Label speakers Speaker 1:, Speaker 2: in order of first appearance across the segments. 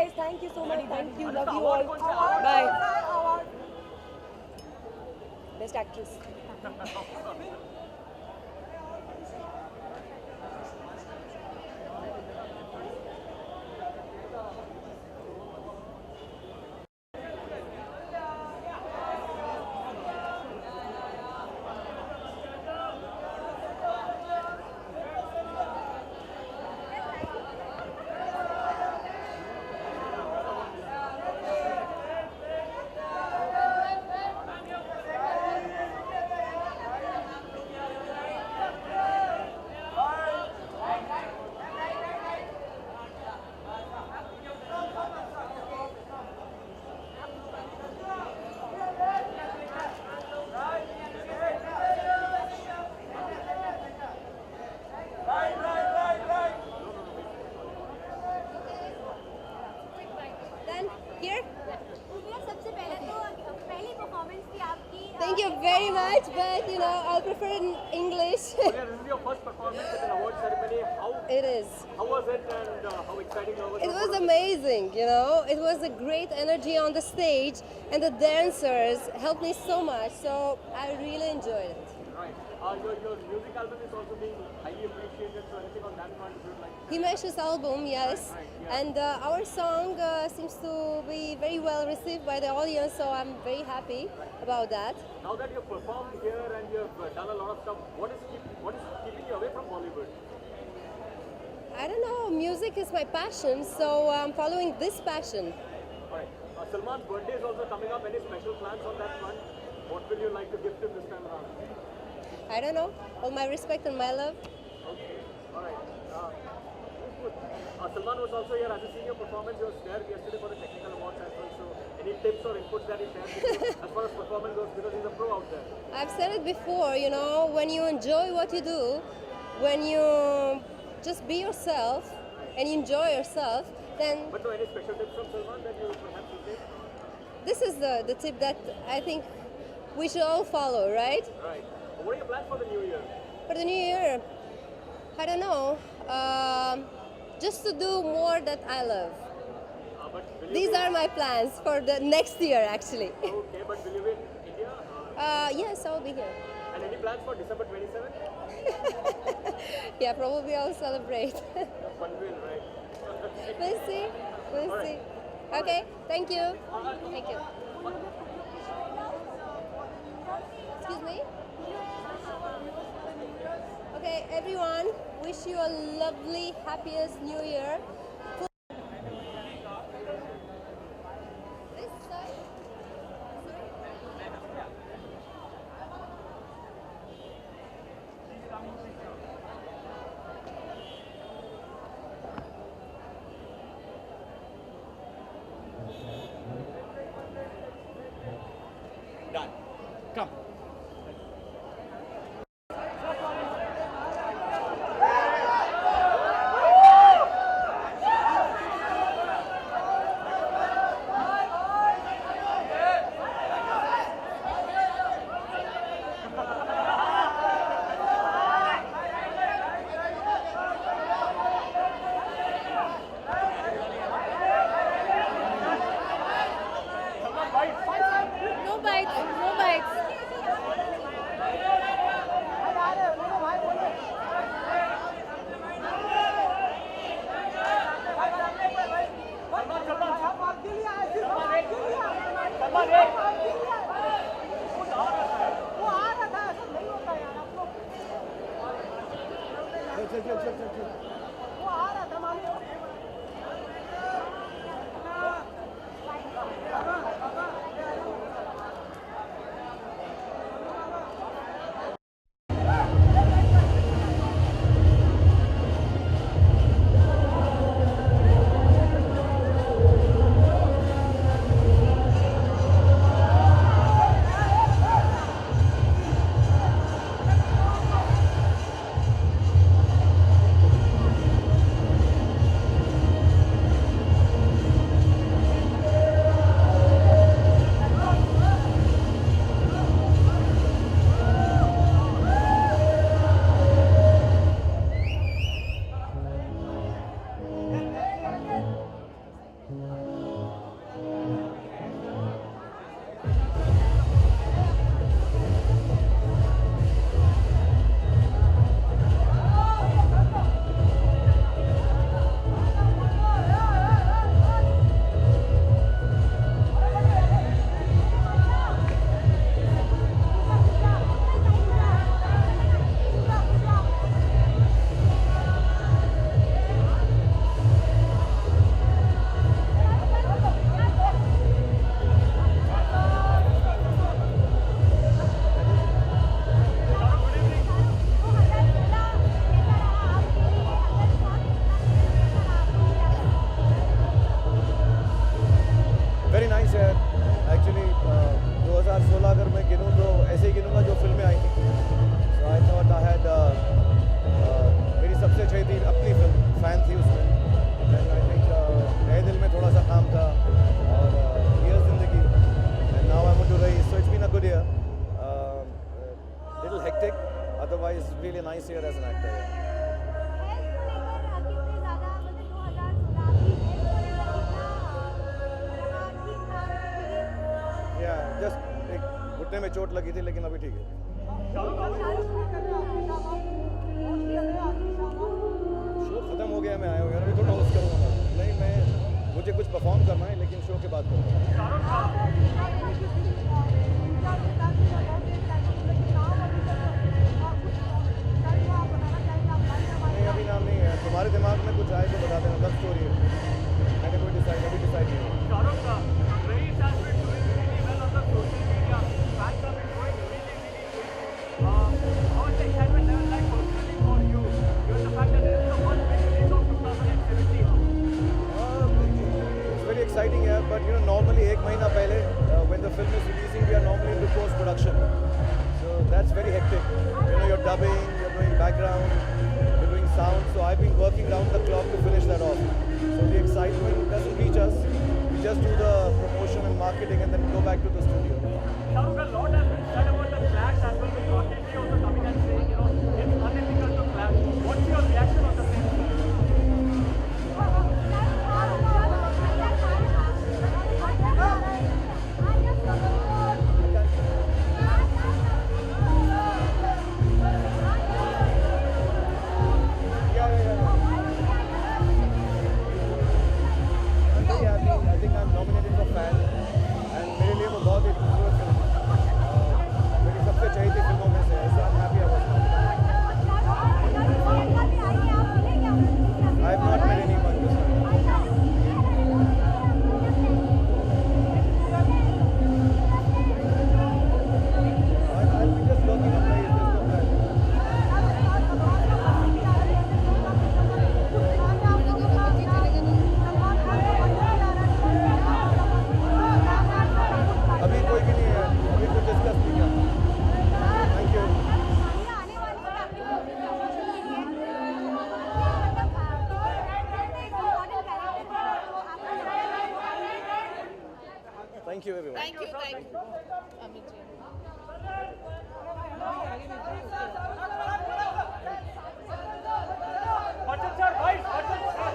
Speaker 1: guys. Thank you so much. Thank you. Love you all. Bye. Best actress. Then here.
Speaker 2: सबसे पहले तो पहली performance थी आपकी
Speaker 1: Thank you very much, but I'll prefer in English.
Speaker 3: This is your first performance at an award ceremony.
Speaker 1: It is.
Speaker 3: How was it and how exciting was it?
Speaker 1: It was amazing, It was a great energy on the stage, and the dancers helped me so much, so I really enjoyed it.
Speaker 3: Right. Your music album is also being highly appreciated, so anything on that front you would like to
Speaker 1: Himesh's album, yes, and our song seems to be very well received by the audience, so I'm very happy about that.
Speaker 3: Now that you've performed here and you've done a lot of stuff, what is keeping you away from Bollywood?
Speaker 1: I don't know, music is my passion, so I'm following this passion.
Speaker 3: Alright. Salman's birthday is also coming up. Any special plans on that front? What will you like to gift him this time around?
Speaker 1: I don't know, all my respect and my love.
Speaker 3: Okay. Alright. Good. Salman was also here as a senior performance. He was there yesterday for the technical awards as well. So any tips or inputs that he shared with you as far as performance goes, because he's a pro out there?
Speaker 1: I've said it before, when you enjoy what you do, when you just be yourself and enjoy yourself, then
Speaker 3: But no, any special tips from Salman that you perhaps would take?
Speaker 1: this is the tip that I think we should all follow, right?
Speaker 3: Right. What are your plans for the new year?
Speaker 1: For the new year, I don't know, just to do more that I love.
Speaker 3: But will you
Speaker 1: These
Speaker 3: be,
Speaker 1: are my plans for the next year, actually.
Speaker 3: Okay, but will you be in India?
Speaker 1: Yes, I'll be here.
Speaker 3: And any plans for December 27th?
Speaker 1: Yeah, probably I'll celebrate.
Speaker 3: One will, right?
Speaker 1: We'll see. We'll see. Okay, thank you. Thank you. Excuse me? Okay, everyone, wish you a lovely, happiest new year. This side.
Speaker 3: Done. Come.
Speaker 1: No bites, no bites.
Speaker 4: hectic. Otherwise, really nice here as an actor.
Speaker 2: Health को लेकर कितने ज़्यादा मतलब 2016 आपकी health को लेकर कितना ठीक ठाक
Speaker 4: Yeah, just एक घुटने में चोट लगी थी लेकिन अभी ठीक है. शो खत्म हो गया, मैं आया हूँ यार, अभी थोड़ा होस्ट करूँगा मैं. नहीं, मैं मुझे कुछ परफॉर्म करना है लेकिन शो के बाद करूँगा. नहीं, अभी नाम नहीं है. तुम्हारे दिमाग में कुछ आए तो बता देना. लव स्टोरी है. मैंने कोई अभी डिसाइड नहीं हुआ.
Speaker 3: Raees has been doing really well on the social media. Fans have been going really, really big. How is the excitement level like personally for you? Given the fact that this is the first big release of 2017.
Speaker 4: It's very exciting, yeah. But you know, normally एक महीना पहले when the film is releasing, we are normally into post production. So that's very hectic. You know, you're dubbing, you're doing background, you're doing sound. So I've been working round the clock to finish that off. So the excitement doesn't reach us. We just do the promotion and marketing and then go back to the studio.
Speaker 3: Shahrukh, a lot has been said about the clash as well with Rakesh Ji also coming and saying, you know, it's unethical to clash. What's your reaction on the same?
Speaker 4: I think I'm nominated for fan and मेरे लिए वो बहुत ही खूबसूरत film है. मेरी सबसे चाहिए फिल्मों में से है. So I'm happy I was nominated. I have not met anyone this time. I'll be just working on my business plan. अभी कोई भी नहीं है. अभी कुछ डिस्कस नहीं किया. Thank you. Thank you everyone.
Speaker 5: Thank you. Amit ji.
Speaker 3: Bachchan sir, guys, Bachchan sir.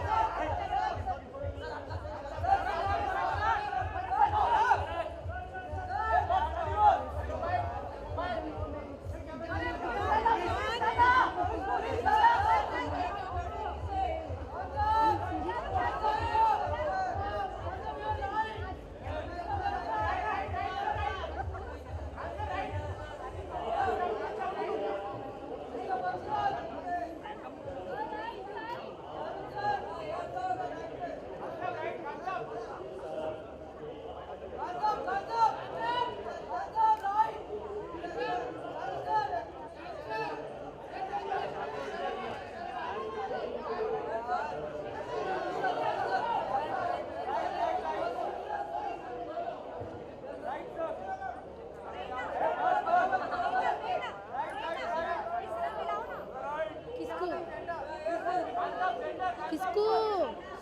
Speaker 5: किसको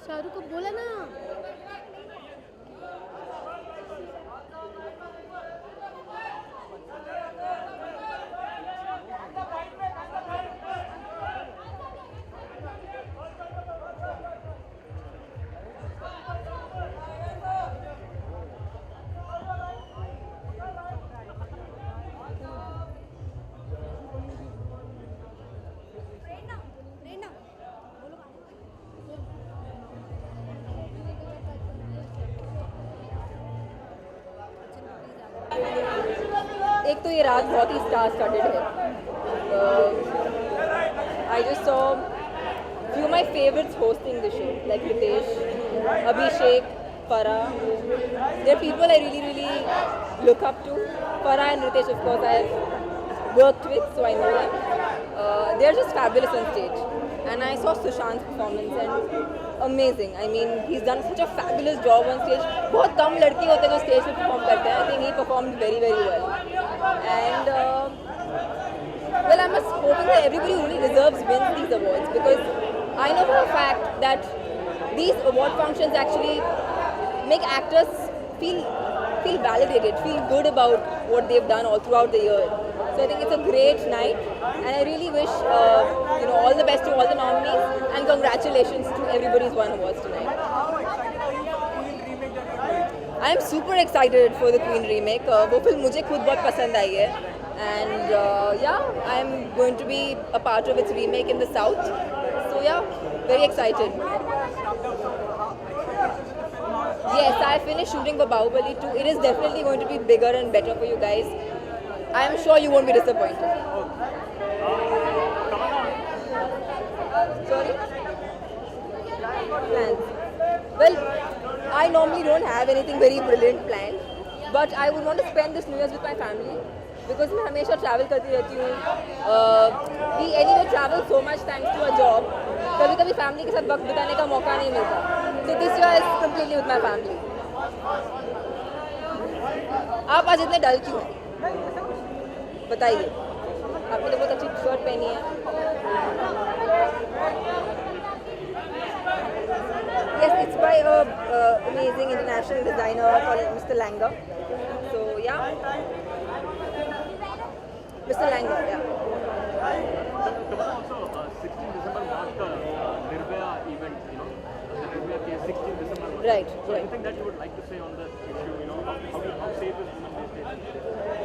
Speaker 5: शाहरुख को बोला ना.
Speaker 1: एक तो ये रात बहुत ही स्टार स्टार्टेड है. I just saw few my favorites hosting the show, like Ritesh, Abhishek, Farah. They're people I really look up to. Farah and Ritesh, of course, I've worked with, so I know them. They're just fabulous on stage. And I saw Sushant's performance and amazing. I mean, he's done such a fabulous job on stage. बहुत कम लड़के होते हैं जो stage पे perform करते हैं. I think he performed very well. And well, I'm just hoping that everybody who really deserves wins these awards, because I know for a fact that these award functions actually make actors feel validated, feel good about what they've done all throughout the year. So I think it's a great night, and I really wish all the best to all the nominees, and congratulations to everybody who's won awards tonight. I am super excited for the Queen remake. वो film मुझे खुद बहुत पसंद आई है, and yeah, I am going to be a part of its remake in the south. So yeah, very excited. Yes, I finished shooting for Bahubali 2. It is definitely going to be bigger and better for you guys. I am sure you won't be disappointed. Sorry? Plans. Well, I normally don't have anything very brilliant planned, but I would want to spend this New Year's with my family because मैं हमेशा travel करती रहती हूँ. We anyway travel so much thanks to our job. कभी-कभी family के साथ वक्त बिताने का मौका नहीं मिलता. So this year is completely with my family. आप आज इतने डल क्यों हैं? बताइए. आपने तो बहुत अच्छी शर्ट पहनी है. Yes, it's by a amazing international designer called Mr. Langer. So yeah, Mr. Langer, yeah.
Speaker 3: Also, 16 December marked the Nirbhaya event, the Nirbhaya case, 16 December.
Speaker 1: Right,
Speaker 3: So
Speaker 1: right.
Speaker 3: anything that you would like to say on that issue, how safe is women these days?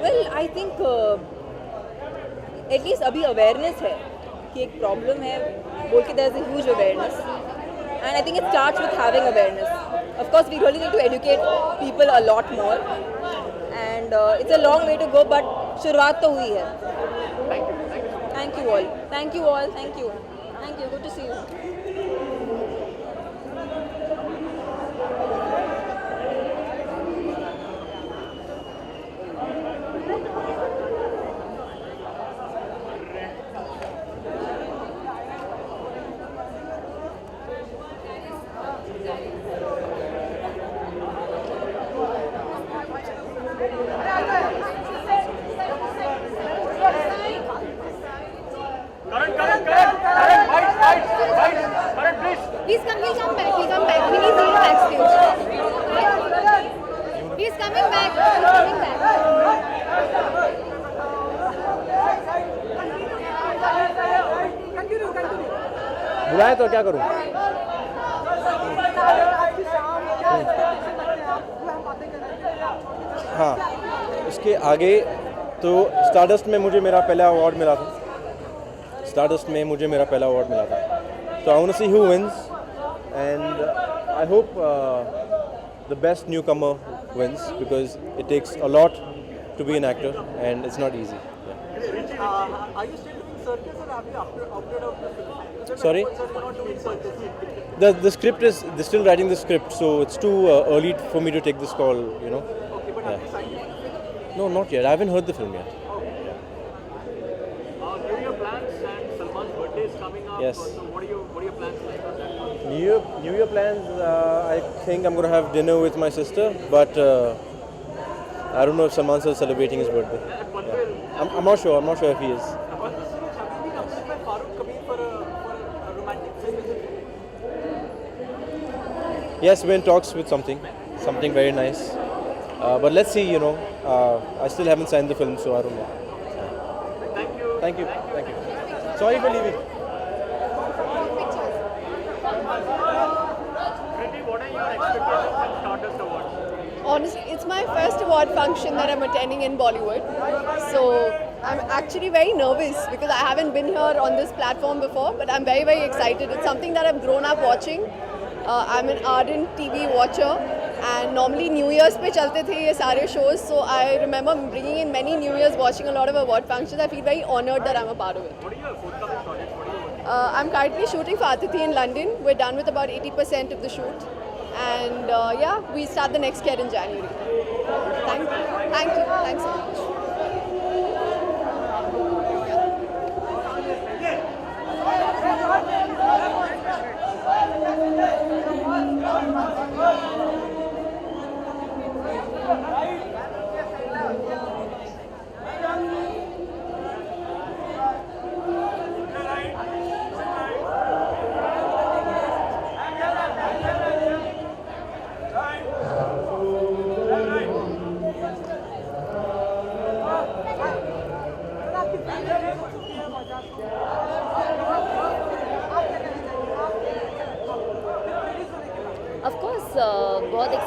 Speaker 1: Well, I think at least अभी awareness है कि एक problem है, बोल के there's a huge awareness. And I think it starts with having awareness. Of course, we really need to educate people a lot more. And it's a long way to go, but शुरुआत तो हुई है. Thank you all. Thank you all. Thank you. Thank you. Good to see you.
Speaker 5: He's coming, he'll come back, he'll come back. We need him backstage. He's coming back, he's coming back.
Speaker 4: बुलाए तो क्या करूँ? हाँ, इसके आगे तो stardust में मुझे मेरा पहला अवार्ड मिला था. स्टारडस्ट में मुझे मेरा पहला अवार्ड मिला था. So I want to see who wins, and I hope the best newcomer wins because it takes a lot to be an actor and it's not easy.
Speaker 3: Are you still doing circus or have you upgraded of the film?
Speaker 4: Sorry?
Speaker 3: You're not doing circus.
Speaker 4: The script is they're still writing the script, so it's too early for me to take this call.
Speaker 3: Okay, but have you signed for the film?
Speaker 4: No, not yet. I haven't heard the film yet.
Speaker 3: New Year plans and Salman's birthday is coming up.
Speaker 4: Yes.
Speaker 3: So what are your plans like on that?
Speaker 4: New Year plans. I think I'm gonna have dinner with my sister, but I don't know if Salman's still celebrating his birthday. Yeah. I'm not sure. I'm not sure if he is.
Speaker 3: Have you been approached by Farooq Kabir for a romantic film?
Speaker 4: Yes, we're in talks with something very nice. But let's see. I still haven't signed the film, so I don't know. Thank you. Sorry for leaving.
Speaker 3: Kriti, what are your expectations from Stardust Awards?
Speaker 6: Honestly, it's my first award function that I'm attending in Bollywood. So I'm actually very nervous because I haven't been here on this platform before, but I'm very, very excited. It's something that I've grown up watching. I'm an ardent TV watcher, and normally New Year's pe chalte the ye sare shows. So I remember bringing in many New Year's, watching a lot of award functions. I feel very honoured that I'm a part of it.
Speaker 3: What are your forthcoming projects? What are you working
Speaker 6: I'm currently shooting for Atithi in London. We're done with about 80% of the shoot. And yeah, we start the next year in January. Thank you. Thanks so much.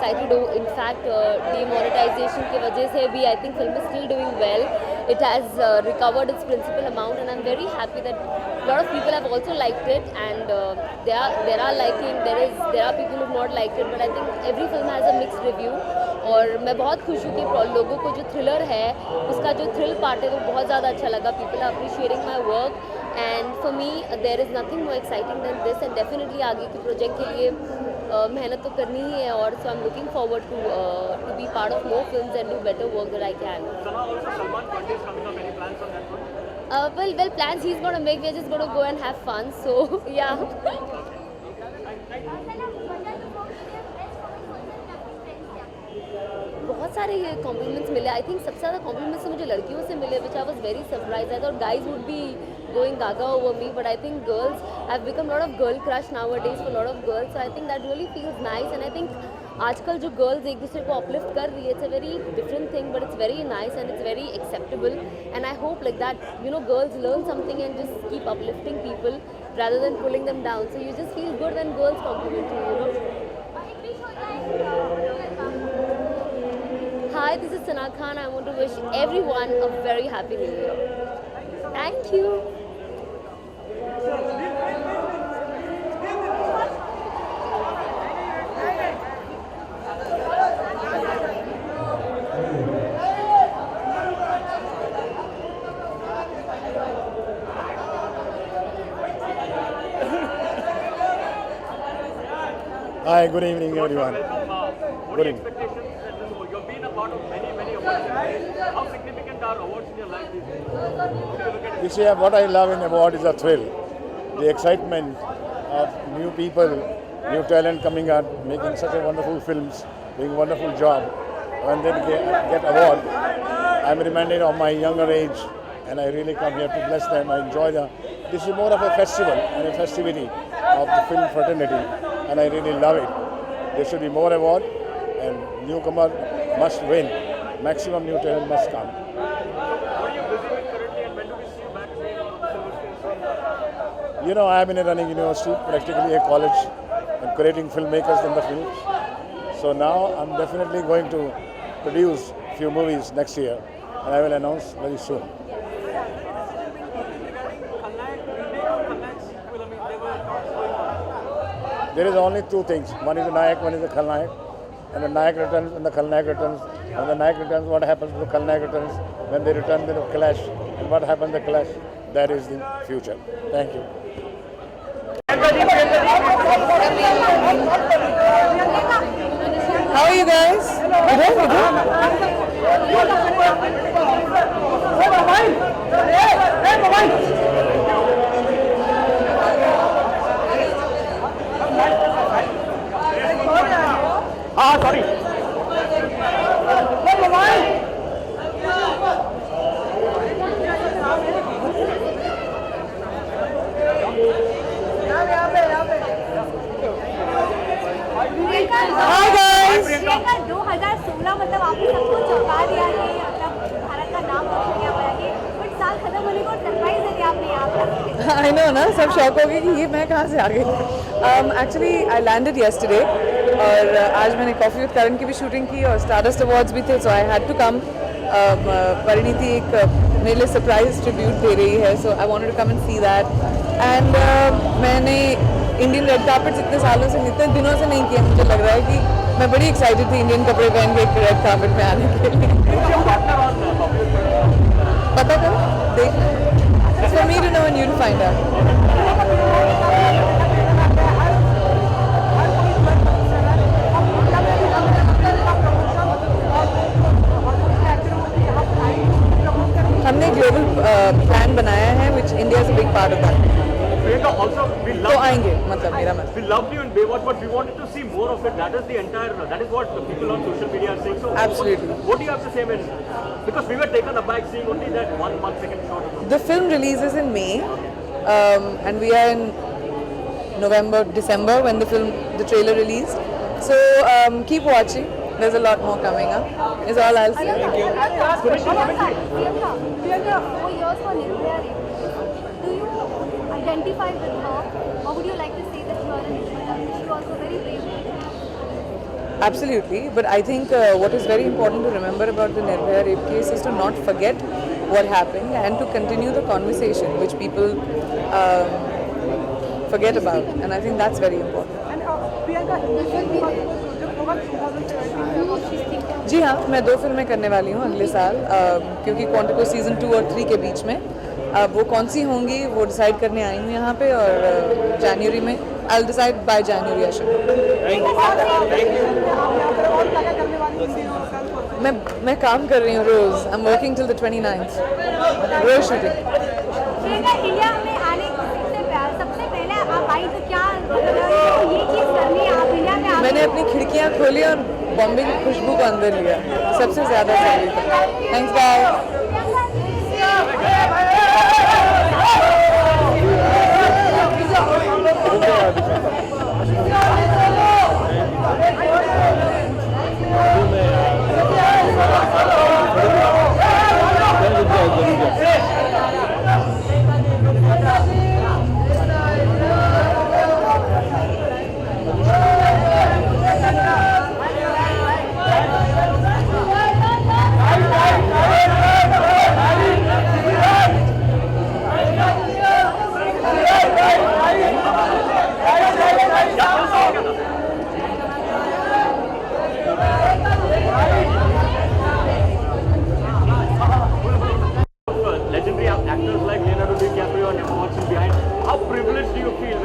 Speaker 7: excited. In fact, demonetization की वजह से भी I think film is still doing well. It has recovered its principal amount, and I'm very happy that a lot of people have also liked it, and there are liking. There are people who've not liked it, but I think every film has a mixed review. और मैं बहुत खुश हूँ कि लोगों को जो thriller है उसका जो थ्रिल पार्ट है वो बहुत ज़्यादा अच्छा लगा. People are appreciating my work, and for me there is nothing more exciting than this, and definitely आगे के प्रोजेक्ट के लिए मेहनत तो करनी ही है. और so I'm looking forward to be part of more films and do better work that I can.
Speaker 3: Also Salman birthday is coming up. Any plans on that one?
Speaker 7: Well, plans he's going to make. We're just going to go and have fun. So yeah. बहुत सारे compliments मिले. I think सबसे ज़्यादा compliments मुझे लड़कियों से मिले, which I was very surprise. I thought guys would be going gaga over me, but I think girls have become lot of girl crush nowadays for lot of girls. So I think that really feels nice, and I think आजकल जो girls एक दूसरे को uplift कर रही है, it's a very different thing, but it's very nice and it's very acceptable. And I hope like that girls learn something and just keep uplifting people rather than pulling them down. So you just feel good when girls compliment you, Hi, this is Sana Khan. I want to wish everyone a very happy new year. Thank you.
Speaker 8: Hi, good evening everyone.
Speaker 3: What are your expectations at this award? You've been a part of many awards. How significant are awards in your life these days? How do you look at it?
Speaker 8: You see, what I love in award is a thrill, the excitement of new people, new talent coming out, making such a wonderful films, doing a wonderful job. When they get award, I'm reminded of my younger age, and I really come here to bless them. I enjoy this is more of a festival and a festivity of the film fraternity, and I really love it. There should be more award, and newcomer must win. Maximum new talent must come.
Speaker 3: What are you busy with currently, and when do we see you back again on the silver screen?
Speaker 8: You know, I am in a running university, practically a college. I'm creating filmmakers in the field. So now I'm definitely going to produce a few movies next year, and I will announce very soon. There is only two things. One is the Nayak, one is the Khalnayak. And the Nayak returns and the Khalnayak returns. When the Nayak returns, what happens to the Khalnayak returns? When they return, they will clash. And what happens to the clash? That is the future. Thank you.
Speaker 6: How are you guys?
Speaker 3: Sorry.
Speaker 2: Hi guys. 2016 मतलब आपने सबको चौंका दिया कि मतलब भारत का नाम रोशन किया हुआ है, बट साल खत्म होने को सरप्राइज है कि आपने यहाँ पर.
Speaker 6: I know ना, सब शॉक हो गए कि ये मैं कहाँ से आ गई. Actually I landed yesterday और आज मैंने कॉफ़ी विद करण की भी शूटिंग की और स्टारडस्ट अवार्ड्स भी थे, so I had to come. Parineeti एक मेरे लिए सरप्राइज ट्रिब्यूट दे रही है, so I wanted to come and see that. And मैंने इंडियन रेड कार्पेट्स इतने सालों से, इतने दिनों से नहीं किए. मुझे लग रहा है कि मैं बड़ी एक्साइटेड थी इंडियन कपड़े पहन के एक रेड कार्पेट में आने के लिए. पता करो, देख. It's for me to know and you to find out. हमने ग्लोबल प्लान बनाया है, which India is a big part of that.
Speaker 3: Priyanka, also we
Speaker 6: तो
Speaker 3: love
Speaker 6: आएंगे, मतलब मेरा मतलब.
Speaker 3: we loved you in Baywatch, but we wanted to see more of it. That is what the people on social media are saying. So
Speaker 6: Absolutely.
Speaker 3: What do you have to say when, because we were taken aback seeing only that 1 second shot of it.
Speaker 6: The film releases in May, and we are in November, December when the trailer released. So keep watching. There's a lot more coming up. Is all I'll say.
Speaker 2: Thank you. 4 years for Nirvana. Do you identify with her, or would you like to say that you are a Nirvana? She was also very brave.
Speaker 9: Absolutely, but I think what is very important to remember about the Nirbhaya rape case is to not forget what happened and to continue the conversation which people forget about, and I think that's very important. जी हाँ, मैं 2 फिल्में करने वाली हूँ अगले साल क्योंकि Quantico season 2 और 3 के बीच में वो कौन सी होंगी वो डिसाइड करने आई हूँ यहाँ पे और जनवरी में I will decide by January I should. मैं काम कर रही हूँ रोज़, I am working till the 29th, रोज शूटिंग।
Speaker 2: इंडिया में आने से सबसे पहले आप आई तो क्या ये चीज़ करनी है आप इंडिया में?
Speaker 9: मैंने अपनी खिड़कियाँ खोली और बॉम्बे की खुशबू को अंदर लिया, सबसे ज़्यादा जरूरी था। Thanks guys.
Speaker 3: Legendary actors like Leonardo DiCaprio and Emma Watson behind. How privileged do you feel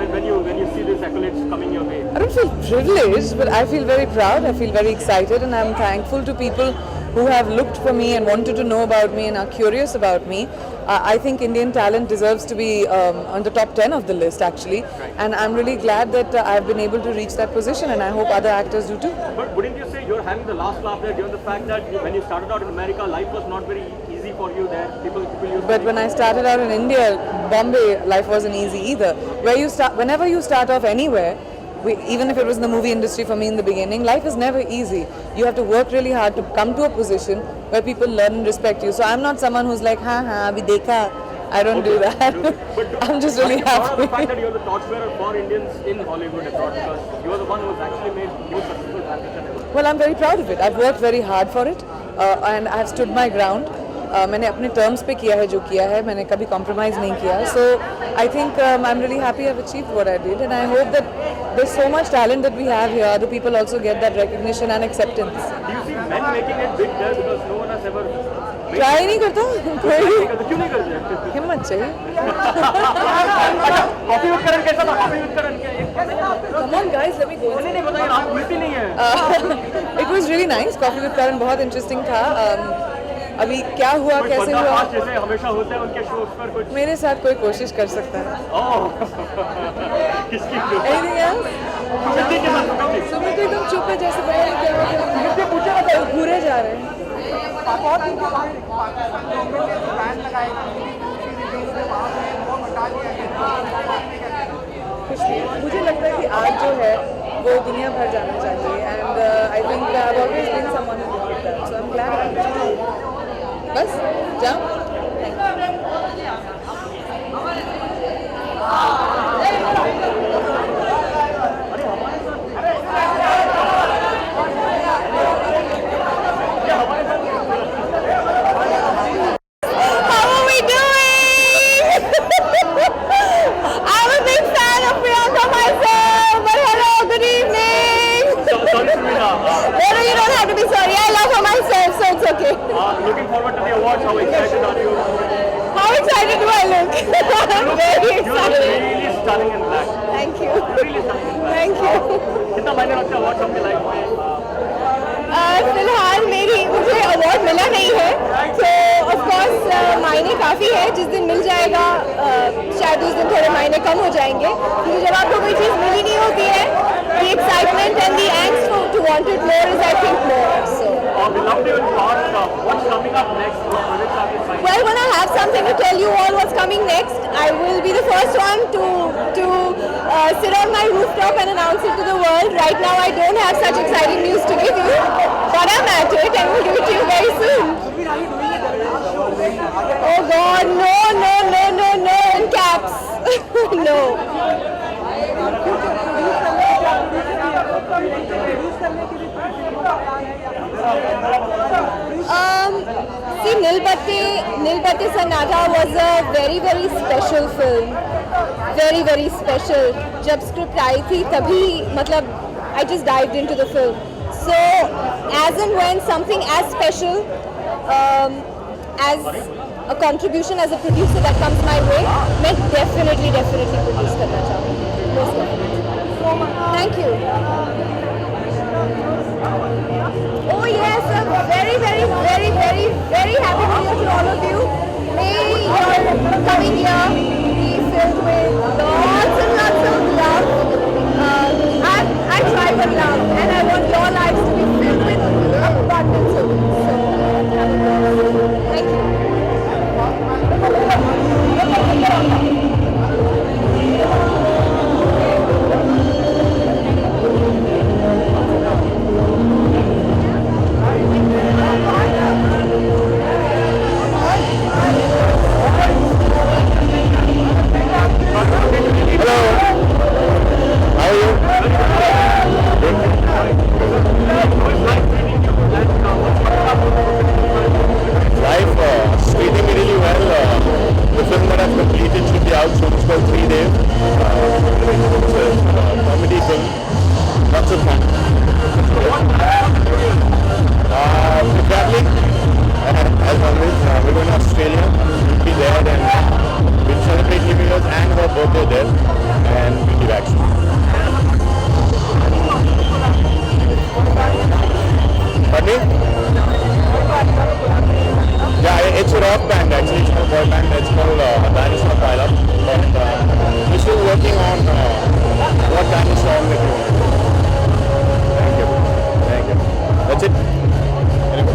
Speaker 3: when you see these accolades coming your way?
Speaker 9: I don't feel privileged, but I feel very proud. I feel very excited, and I'm thankful to people who have looked for me and wanted to know about me and are curious about me. I think Indian talent deserves to be on the top 10 of the list, actually, and I'm really glad that I've been able to reach that position, and I hope other actors do too.
Speaker 3: But wouldn't you say you're having the last laugh there, given the fact that when you started out in America, life was not very easy for you there? People used
Speaker 9: But when I started out in India, Bombay, life wasn't easy either. Whenever you start off anywhere, even if it was in the movie industry for me in the beginning, life is never easy. You have to work really hard to come to a position where people learn and respect you. So I'm not someone who's like, ha ha, abhi dekha. I don't do that. I'm just really happy.
Speaker 3: The fact that you're the torchbearer for Indians in Hollywood abroad, because you're the one who's actually made most successful transition ever.
Speaker 9: Well, I'm very proud of it. I've worked very hard for it, and I've stood my ground. मैंने अपने terms पे किया है जो किया है, मैंने कभी कॉम्प्रोमाइज़ नहीं किया. So I think I'm really happy I've achieved what I did, and I hope that there's so much talent that we have here, other people also get that recognition and acceptance.
Speaker 3: Do you see men making it big there because no one has ever
Speaker 9: try नहीं करता कोई,
Speaker 3: क्यों नहीं करते?
Speaker 9: हिम्मत चाहिए.
Speaker 3: Coffee with करण कैसा था? Coffee with Karan
Speaker 9: Come on guys, let me go.
Speaker 3: नहीं बताइए, आप मिलती नहीं है.
Speaker 9: It was really nice. Coffee with Karan बहुत interesting था. अभी क्या हुआ, कैसे हुआ,
Speaker 3: जैसे हमेशा होते हैं उनके शोज पर कुछ
Speaker 9: मेरे साथ कोई कोशिश कर सकता है.
Speaker 3: किसकी
Speaker 9: Anything else? सुमित तो एकदम चुप है, जैसे पता नहीं क्या हो गया. घूरे जा रहे हैं. कुछ नहीं, मुझे लगता है कि आज जो है वो दुनिया भर जाना चाहिए, and I think I have always been someone who wanted that, so I am glad. बस जाओ.
Speaker 3: Looking forward to the awards. How excited are you?
Speaker 9: How excited do I look? I'm very
Speaker 3: You look
Speaker 9: excited.
Speaker 3: really stunning in black.
Speaker 9: Thank you.
Speaker 3: Really stunning in black.
Speaker 9: Thank you.
Speaker 3: कितना मायने रखते हैं awards आपकी life में?
Speaker 6: फिलहाल मुझे award मिला नहीं है, तो ऑफ कोर्स मायने काफ़ी है. जिस दिन मिल जाएगा शायद उस दिन थोड़े मायने कम हो जाएंगे, क्योंकि जब आपको कोई चीज़ मिली नहीं होती है, the excitement and the angst to want it more is, I think, more. So.
Speaker 3: We love you in part. What's coming up next? What projects are you signing?
Speaker 6: Well, when I have something to tell you all what's coming next, I will be the first one to sit on my rooftop and announce it to the world. Right now, I don't have such exciting news to give you, but I'm at it and will give it to you very soon. Oh God, no, in caps, no.
Speaker 1: Ke Sannata was a very special film. Very special. जब script आई थी तभी मतलब I just dived into the film. So as and when something as special as a contribution as a producer that comes my way, मैं definitely produce करना चाहूँगी. Most definitely. Thank you. Oh yes, a very happy New Year to all of you. May your coming year be filled with lots and lots of love. I try for love, and I want your lives to be filled with abundance of it. So, thank you.
Speaker 8: Life treating me really well. The film that I've completed should be out soon. It's called 3 Days. It's a comedy film. Lots of fun. We're traveling. As always, we're going to Australia. We'll be there and we'll celebrate New Year's and our birthday there. And we'll be back soon. Pardon me? Yeah, it's a rock band actually, it's not a boy band, it's called Dinosaur Pile Up. But we're still working on what kind of song we do. Thank you. That's it. Anyway.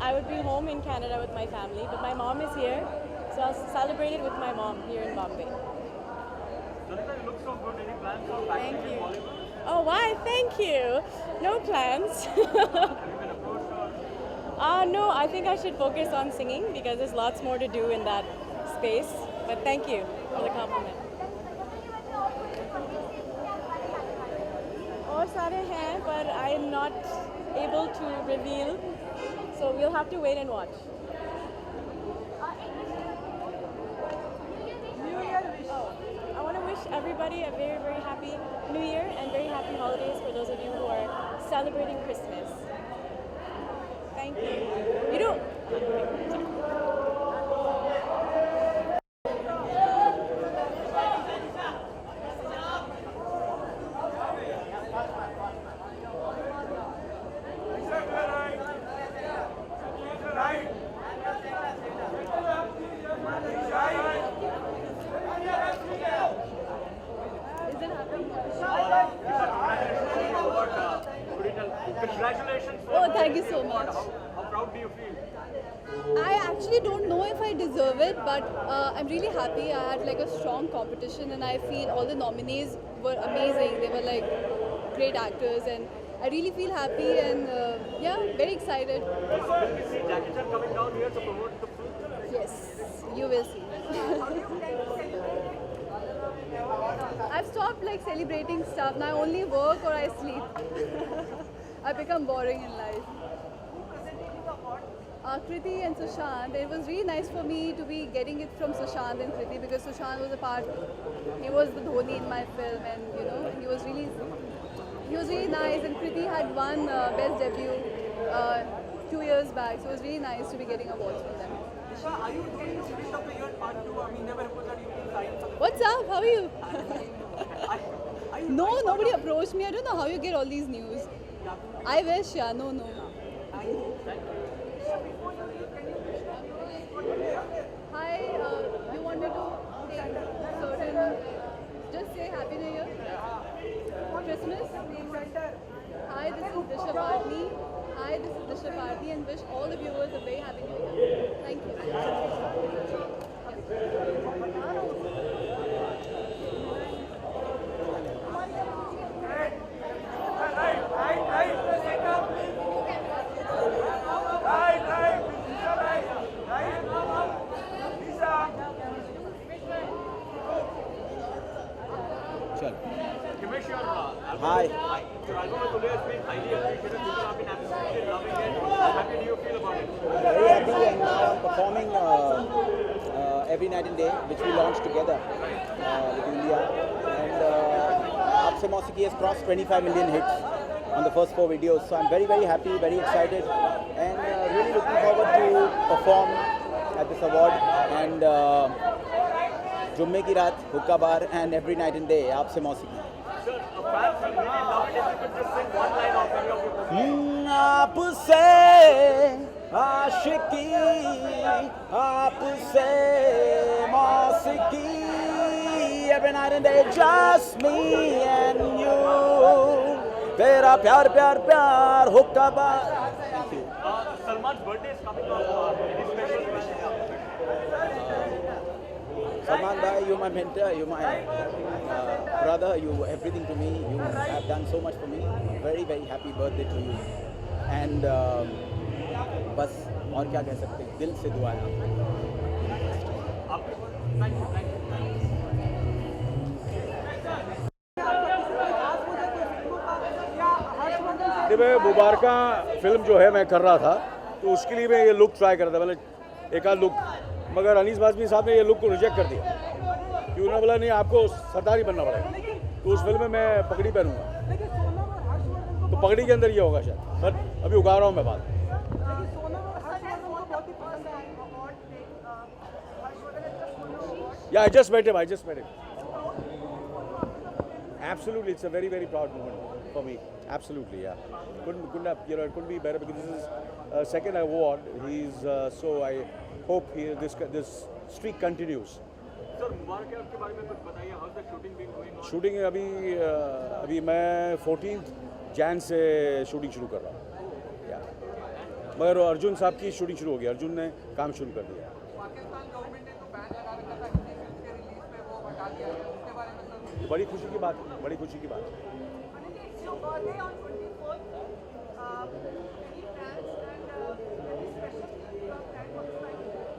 Speaker 6: I would be home in Canada with my family, but my mom is here, so I'll celebrate it with my mom here in Bombay.
Speaker 3: Lalita, you look so good. Any plans for back
Speaker 6: Thank
Speaker 3: in
Speaker 6: you.
Speaker 3: Bollywood?
Speaker 6: Oh, why? Thank you. No plans.
Speaker 3: Have you been approached or?
Speaker 6: No, I think I should focus on singing because there's lots more to do in that space. But thank you for the compliment. और सारे हैं, but I am not able to reveal, so we'll have to wait and watch. New Year wish. Oh, I want to wish everybody a very, very happy New Year and very happy holidays for those of you who are celebrating Christmas. Thank you. You do.
Speaker 3: Congratulations.
Speaker 6: Oh, thank you so much.
Speaker 3: How proud do you feel?
Speaker 6: I actually don't know if I deserve it, but I'm really happy. I had like a strong competition, and I feel all the nominees were amazing. They were like great actors, and I really feel happy and yeah, very excited.
Speaker 3: Will we see Jackie Chan coming down here to promote the film?
Speaker 6: Yes, you will see. I've stopped like celebrating stuff. Now I only work or I sleep. I become boring in life. Kriti and Sushant, it was really nice for me to be getting it from Sushant and Kriti because Sushant was a part, he was the Dhoni in my film, and you know, he was really nice, and Kriti had won Best Debut 2 years back, so it was really nice to be getting awards from them.
Speaker 3: Are you doing Spirit of the Year Part 2? I mean, never happened that you've been signed for the
Speaker 6: What's up? How are you? No, nobody approached me. I don't know how you get all these news. I wish, yeah, no. Hi, you want me to say certain, just say Happy New Year? Christmas? Hi, this is Disha Partney. And wish all the viewers a very Happy New Year. Thank you.
Speaker 3: Himesh, your
Speaker 4: Hi.
Speaker 3: Your album with Ulay has been highly appreciated. People have been absolutely loving it. How happy do you feel about it?
Speaker 10: Very happy, and now I'm performing Every Night and Day, which we launched together with India. And Aapse Mausiki has crossed 25 million hits on the first 4 videos. So I'm very, very happy, very excited, and really looking forward to perform at this award. And Jumme Ki Raat, Hookah Bar, and Every Night and Day, Aapse Mausiki.
Speaker 3: Sir, fans will really love it if you could just sing one line of any of your performances.
Speaker 10: आपसे आशिकी, आपसे मौसिकी, every night and day just me and you, तेरा प्यार प्यार प्यार हुक्का बार.
Speaker 3: Salman's birthday is coming up. Any special wish?
Speaker 10: Salman bhai, you're my mentor, you're my brother, you everything to me. You have done so much for me. Very, very happy birthday to you. And बस और क्या कह सकते हैं, दिल से दुआ है.
Speaker 3: Thank you.
Speaker 8: मैं मुबारका फिल्म जो है मैं कर रहा था, तो उसके लिए मैं ये लुक ट्राई कर रहा था, मतलब एक आध लुक, मगर अनीस बाज़मी साहब ने ये लुक को रिजेक्ट कर दिया कि उन्होंने बोला नहीं, आपको सरदार ही बनना पड़ेगा. तो उस फिल्म में मैं पगड़ी पहनूंगा, तो पगड़ी के अंदर ये होगा शायद, बट अभी उगा रहा हूँ मैं बात. Yeah, I just met him. Absolutely, it's a very, very proud moment for me. Absolutely, yeah. Couldn't have, it couldn't be better because this is second award. So I hope this streak continues.
Speaker 3: Sir, मुबारक है, आपके बारे में कुछ बताइए. How's the shooting been going on?
Speaker 8: Shooting अभी मैं 14th Jan से shooting शुरू कर रहा हूँ.
Speaker 4: मगर अर्जुन साहब की शूटिंग शुरू हो गई, अर्जुन ने काम शुरू कर दिया। बड़ी खुशी की बात, बड़ी खुशी की बात।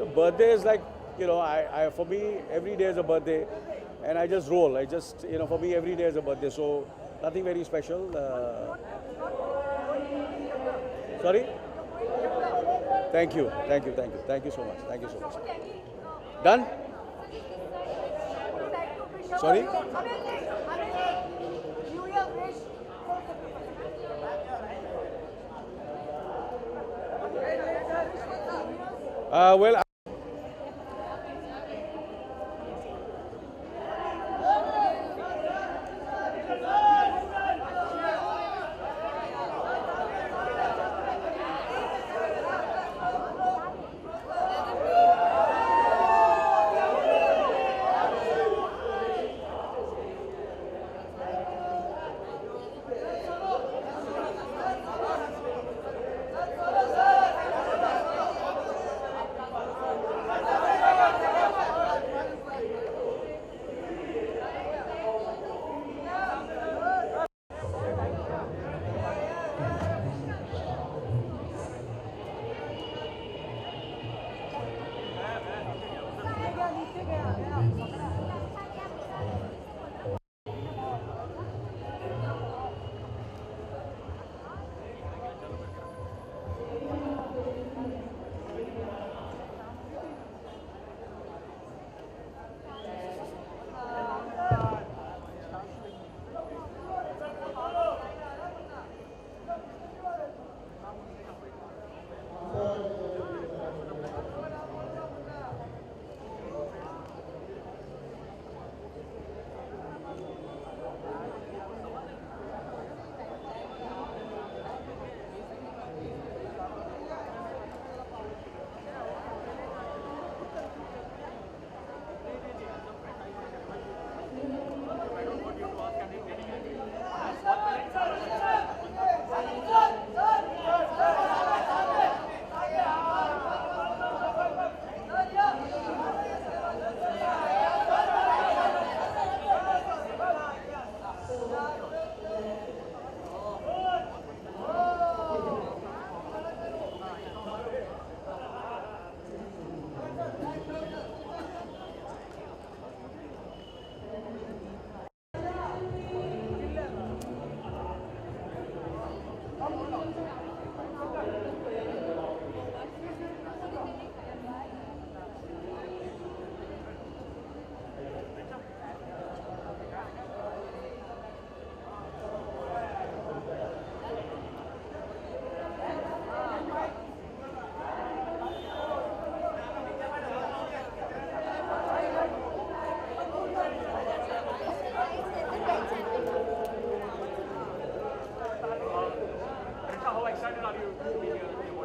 Speaker 4: The birthday is like, you know, I for me every day is a birthday, and I just roll. I just, you know, for me every day is a birthday, so nothing very special. Sorry. Thank you so much. Done. Sorry. Well.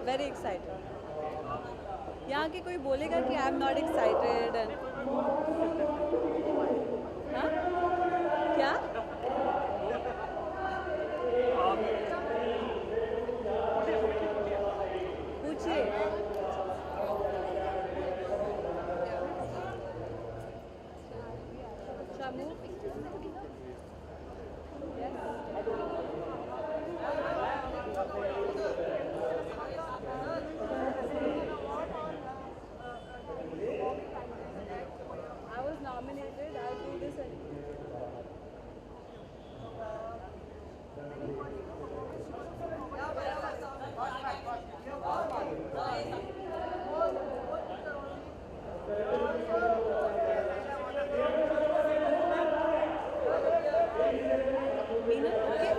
Speaker 1: Very excited. यहाँ के कोई बोलेगा कि I am not excited and हाँ क्या पूछिए Shamu nominated. I'll do this and Meena, okay.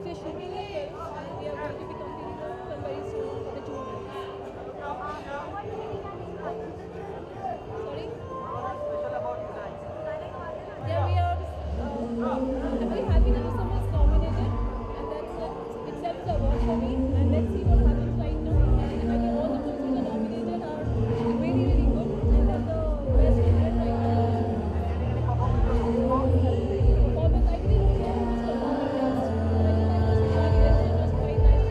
Speaker 1: we are shooting the film and we are going to be completing the film very soon for the June release. Sorry? Yeah, we are. I'm very happy that this film is nominated, and that's itself is a award for me. And let's see what happens right now. And I think all the films which are nominated are really, really good, and that's the best we have right now. Performance, I really don't know who's performing next. I think that was Shivani Redson was quite nice.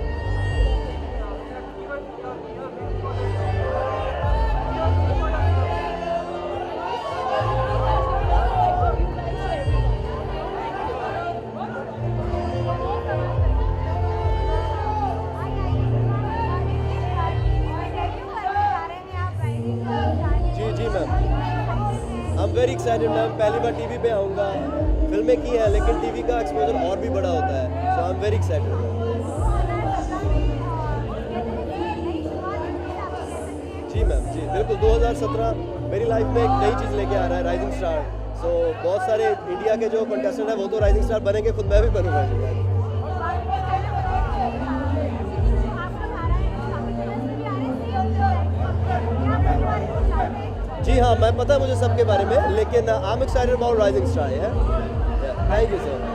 Speaker 4: जी जी ma'am, I am very excited ma'am. पहली बार TV पे आऊँगा। फिल्में की हैं लेकिन टीवी का एक्सपोजर और भी बड़ा होता है, so I am very excited. जी मैम, जी बिल्कुल। 2017 मेरी लाइफ में एक नई चीज़ लेके आ रहा है, राइजिंग स्टार। सो बहुत सारे इंडिया के जो कंटेस्टेंट हैं वो तो राइजिंग स्टार बनेंगे, खुद मैं भी बनूंगा। जी हाँ, मैं पता है मुझे सबके बारे में, लेकिन I am excited about rising star. Thank you sir.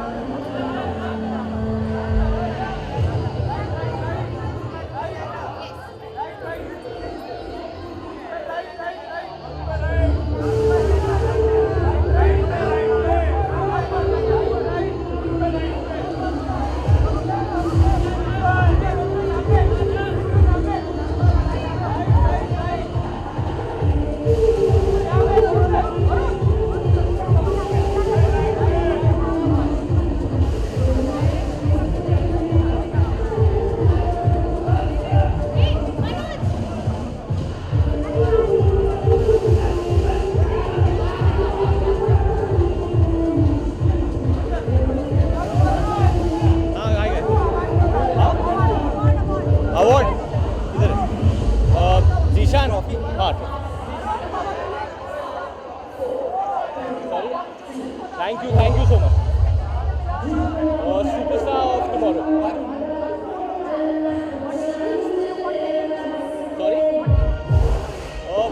Speaker 3: Award इधर जीशान हाँ thank you so much. Superstar of tomorrow. Sorry,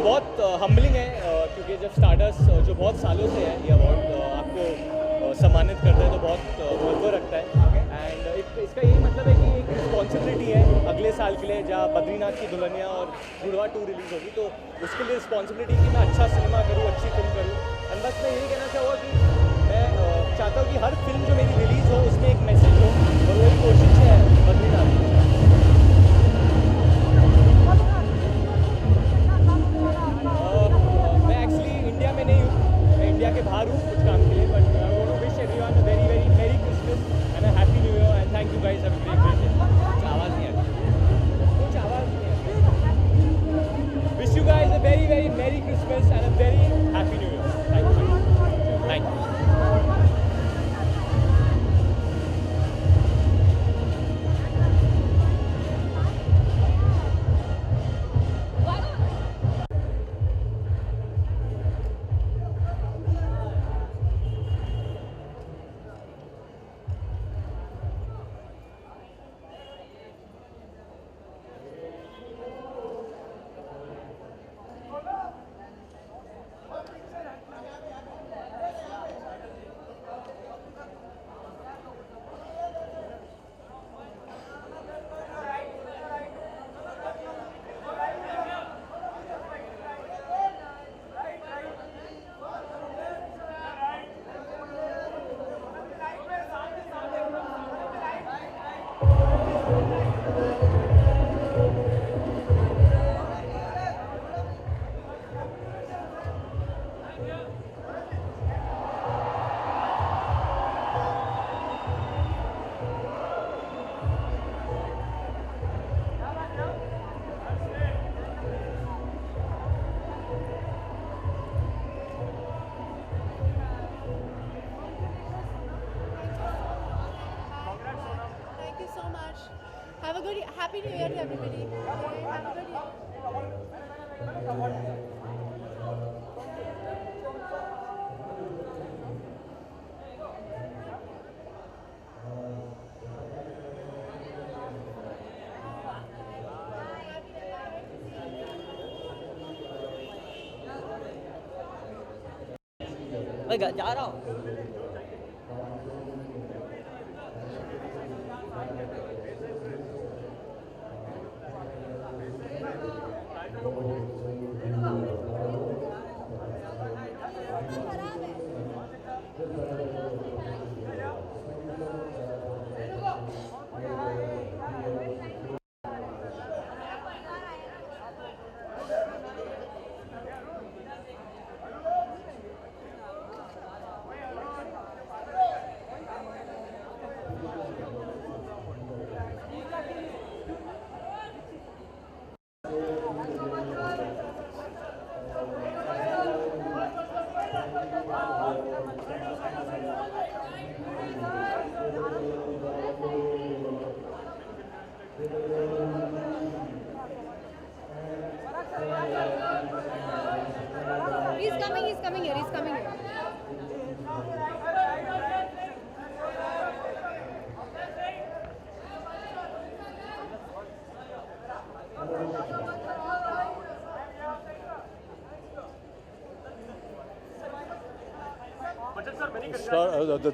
Speaker 3: बहुत हम्बलिंग है क्योंकि जब स्टारडस्ट जो बहुत सालों से है ये अवार्ड आपको सम्मानित करता है तो बहुत महत्व रखता है। एंड इसका यही मतलब है कि एक रिस्पॉन्सिबिलिटी है अगले साल के लिए, जहाँ बद्रीनाथ की दुल्हनिया और जुड़वा 2 रिलीज़ होगी, तो उसके लिए रिस्पॉन्सिबिलिटी कि मैं अच्छा सिनेमा करूँ, अच्छी फिल्म करूँ। एंड बस मैं यही कहना चाहूँगा कि मैं चाहता हूँ कि हर फिल्म जो मेरी रिलीज़ हो उसमें एक मैसेज हो, और वही कोशिश है बद्रीनाथ। मैं एक्चुअली इंडिया में नहीं हूँ, मैं इंडिया के बाहर हूँ कुछ काम के लिए, but I want to wish everyone a very very merry Christmas and a happy new year and thank you guys, have a great day. आवाज़ नहीं आती, कुछ आवाज़ नहीं आती। Wish you guys a very very merry Christmas and a very happy new year. Thank you, thank you.
Speaker 5: Have a good, happy New Year to everybody. Have a good year.
Speaker 11: मैं जा रहा हूँ.
Speaker 5: He's coming here.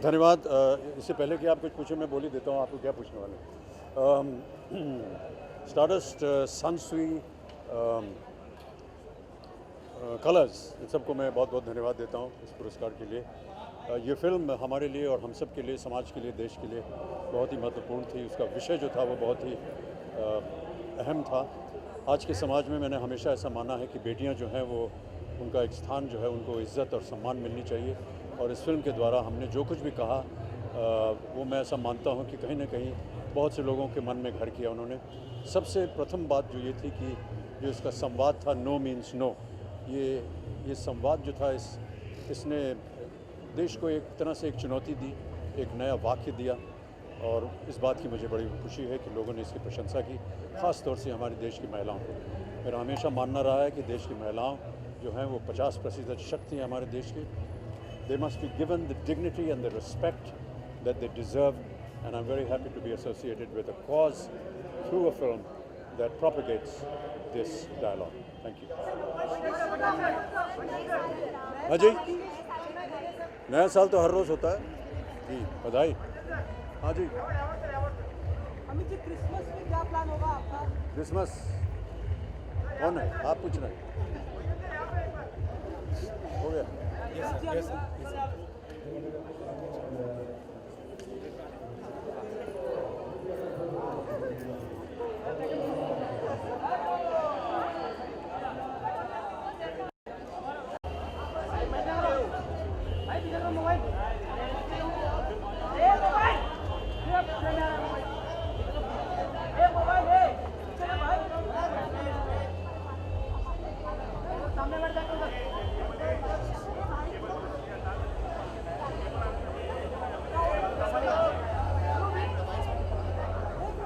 Speaker 12: धन्यवाद. इससे पहले कि आप कुछ पूछे मैं बोल ही देता हूँ आपको क्या पूछने वाले. स्टारडस्ट, सनसुई, कलर्स, इन सबको मैं बहुत बहुत धन्यवाद देता हूँ इस पुरस्कार के लिए. ये फिल्म हमारे लिए और हम सब के लिए, समाज के लिए, देश के लिए बहुत ही महत्वपूर्ण थी. उसका विषय जो था वो बहुत ही अहम था. आज के समाज में मैंने हमेशा ऐसा माना है कि बेटियां जो हैं वो उनका एक स्थान जो है उनको इज़्ज़त और सम्मान मिलनी चाहिए. और इस फिल्म के द्वारा हमने जो कुछ भी कहा वो मैं ऐसा मानता हूँ कि कहीं ना कहीं बहुत से लोगों के मन में घर किया उन्होंने. सबसे प्रथम बात जो ये थी कि जो इसका संवाद था, नो मीन्स नो, ये संवाद जो था इसने देश को एक तरह से एक चुनौती दी, एक नया वाक्य दिया. और इस बात की मुझे बड़ी खुशी है कि लोगों ने इसकी प्रशंसा की, ख़ास तौर से हमारे देश की महिलाओं को. मेरा हमेशा मानना रहा है कि देश की महिलाओं जो हैं वो 50% शक्ति हैं हमारे देश की. They must be given the dignity and the respect that they deserve, and I'm very happy to be associated with a cause through a film that propagates this dialogue. Thank you. हाँ जी, नया साल तो हर रोज़ होता है जी. बधाई. हाँ जी.
Speaker 13: Amit ji, Christmas में क्या प्लान होगा आपका?
Speaker 12: क्रिसमस कौन है? आप पूछ रहे हैं? हो गया. Yes, sir.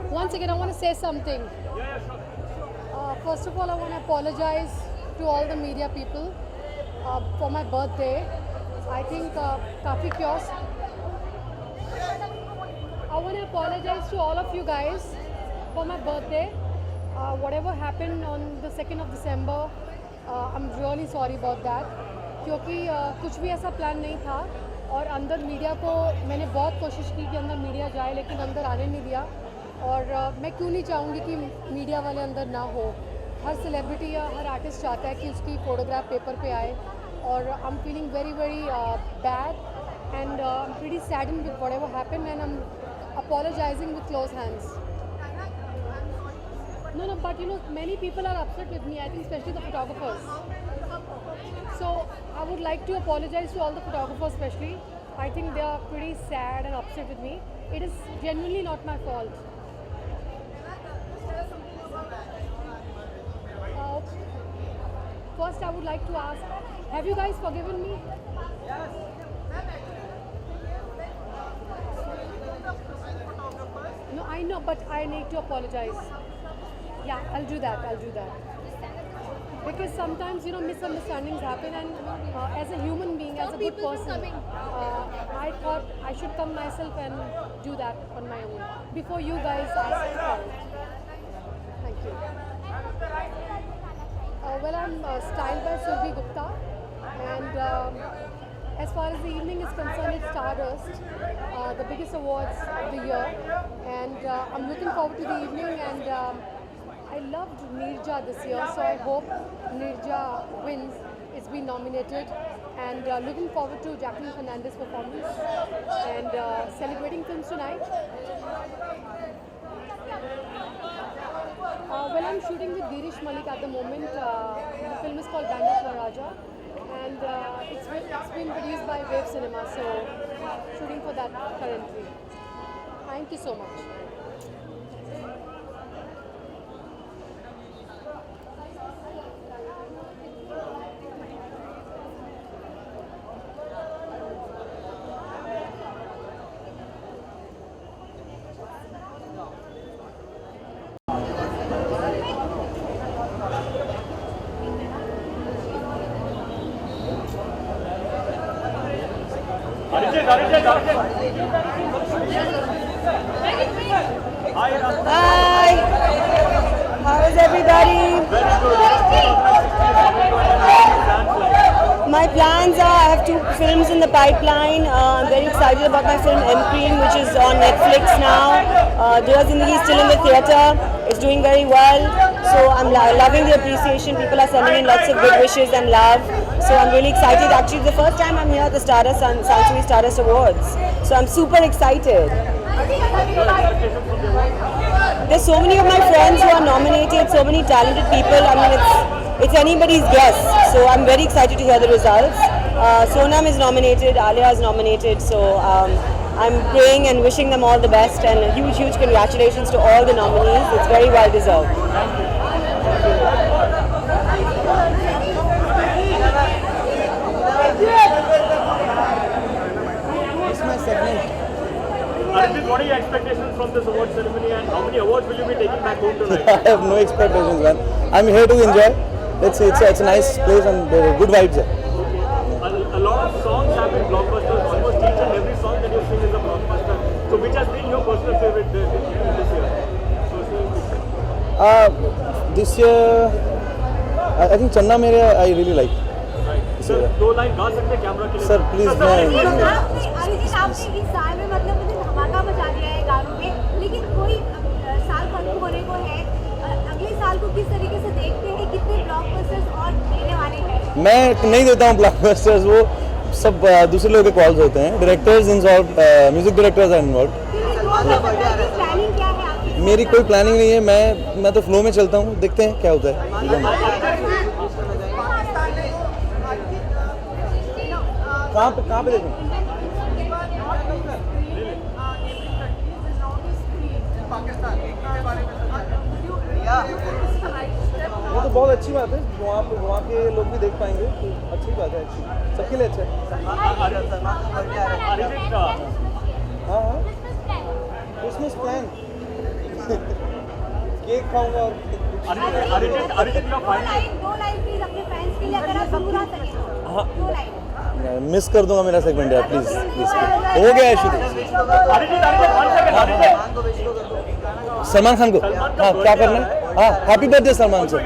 Speaker 5: Once again, I want to say something. First of all, I want to apologize to all the media people for my birthday. I think काफी chaos. I want to apologize to all of you guys for my birthday. Whatever happened on the 2nd of December, I'm really sorry about that. क्योंकि कुछ भी ऐसा plan नहीं था और अंदर media को मैंने बहुत कोशिश की कि अंदर मीडिया जाए, लेकिन अंदर आने नहीं दिया. और मैं क्यों नहीं चाहूँगी कि मीडिया वाले अंदर ना हो. हर सेलिब्रिटी या हर आर्टिस्ट चाहता है कि उसकी फ़ोटोग्राफ पेपर पे आए. और I am feeling very bad and pretty saddened with whatever happened and I am apologizing with closed hands. No, but you know, many people are upset with me, I think especially the photographers. So I would like to apologize to all the photographers especially. I think they are pretty sad and upset with me. It is genuinely not my fault. First I would like to ask, have you guys forgiven me?
Speaker 13: Yes.
Speaker 5: No, I know, but I need to apologize. Yeah, I'll do that. Because sometimes, you know, misunderstandings happen, and as a human being, as a good person, I thought I should come myself and do that on my own before you guys ask for it. Thank you. Well, I'm styled by Surbhi Gupta, and As far as the evening is concerned, it's Stardust, the biggest awards of the year, and I'm looking forward to the evening. And I loved Neerja this year, so I hope Neerja wins. It's been nominated, and looking forward to Jacqueline Fernandez's performance and celebrating films tonight. Well, I'm shooting with Girish Malik at the moment. The film is called Band of Maharaja, and it's been produced by Wave Cinema, so shooting for that currently. Thank you so much.
Speaker 11: Hi, how is everybody? My plans are, I have 2 films in the pipeline. I'm very excited about my film Empreen, which is on Netflix now. Dua Zindagi is still in the theatre. It's doing very well. So I'm loving the appreciation. People are sending in lots of good wishes and love. So I'm really excited. Actually, the first time I'm here at the Stardust Sansui Stardust Awards. So I'm super excited. There's so many of my friends who are nominated, so many talented people. I mean, it's anybody's guess. So I'm very excited to hear the results. Sonam is nominated, Alia is nominated. So I'm praying and wishing them all the best, and a huge, huge congratulations to all the nominees. It's very well deserved.
Speaker 4: It's my segment.
Speaker 3: Arjit, what are your expectations from this award ceremony, and how many awards will you be taking back home tonight?
Speaker 4: I have no expectations, man. I'm here to enjoy. It's a nice place and there are good vibes there.
Speaker 3: A lot of songs have been blockbusters. Almost each and every song that you sing is a blockbuster. So which has been your personal favorite this year?
Speaker 4: This year, I think Channa Mere I really like.
Speaker 3: Sir 2 line गा सकते हैं camera के लिए?
Speaker 4: Sir please मैं
Speaker 2: अरिजीत आपने इस साल में मतलब मुझे धमाका मचा दिया है गानों में, लेकिन कोई साल खत्म होने को है, अगले साल को किस तरीके से देखते हैं, कितने ब्लॉकबस्टर्स और देने वाले हैं?
Speaker 4: मैं नहीं देता हूँ ब्लॉकबस्टर्स, वो सब दूसरे लोगों के कॉल्स होते हैं. Directors involve, music directors are involve.
Speaker 2: Planning क्या है आपकी?
Speaker 4: मेरी कोई प्लानिंग नहीं है. मैं तो फ्लो में चलता हूँ, देखते हैं क्या होता है. कहाँ पे देखूँ? वो तो बहुत अच्छी बात है. वहाँ के लोग भी देख पाएंगे, तो अच्छी बात है. सबके लिए अच्छा है. हाँ क्रिसमस प्लान केक खाऊंगा. और
Speaker 3: अरिजीत का फाइनल
Speaker 2: 2 लाइन प्लीज अपने फैंस के लिए, अगर आप सुना सकें 2 लाइन.
Speaker 4: मिस कर दूंगा मेरा सेगमेंट यार, प्लीज प्लीज. हो गया है शुरू. सलमान खान को हाँ क्या करना है? हाँ हैप्पी बर्थडे सलमान सर.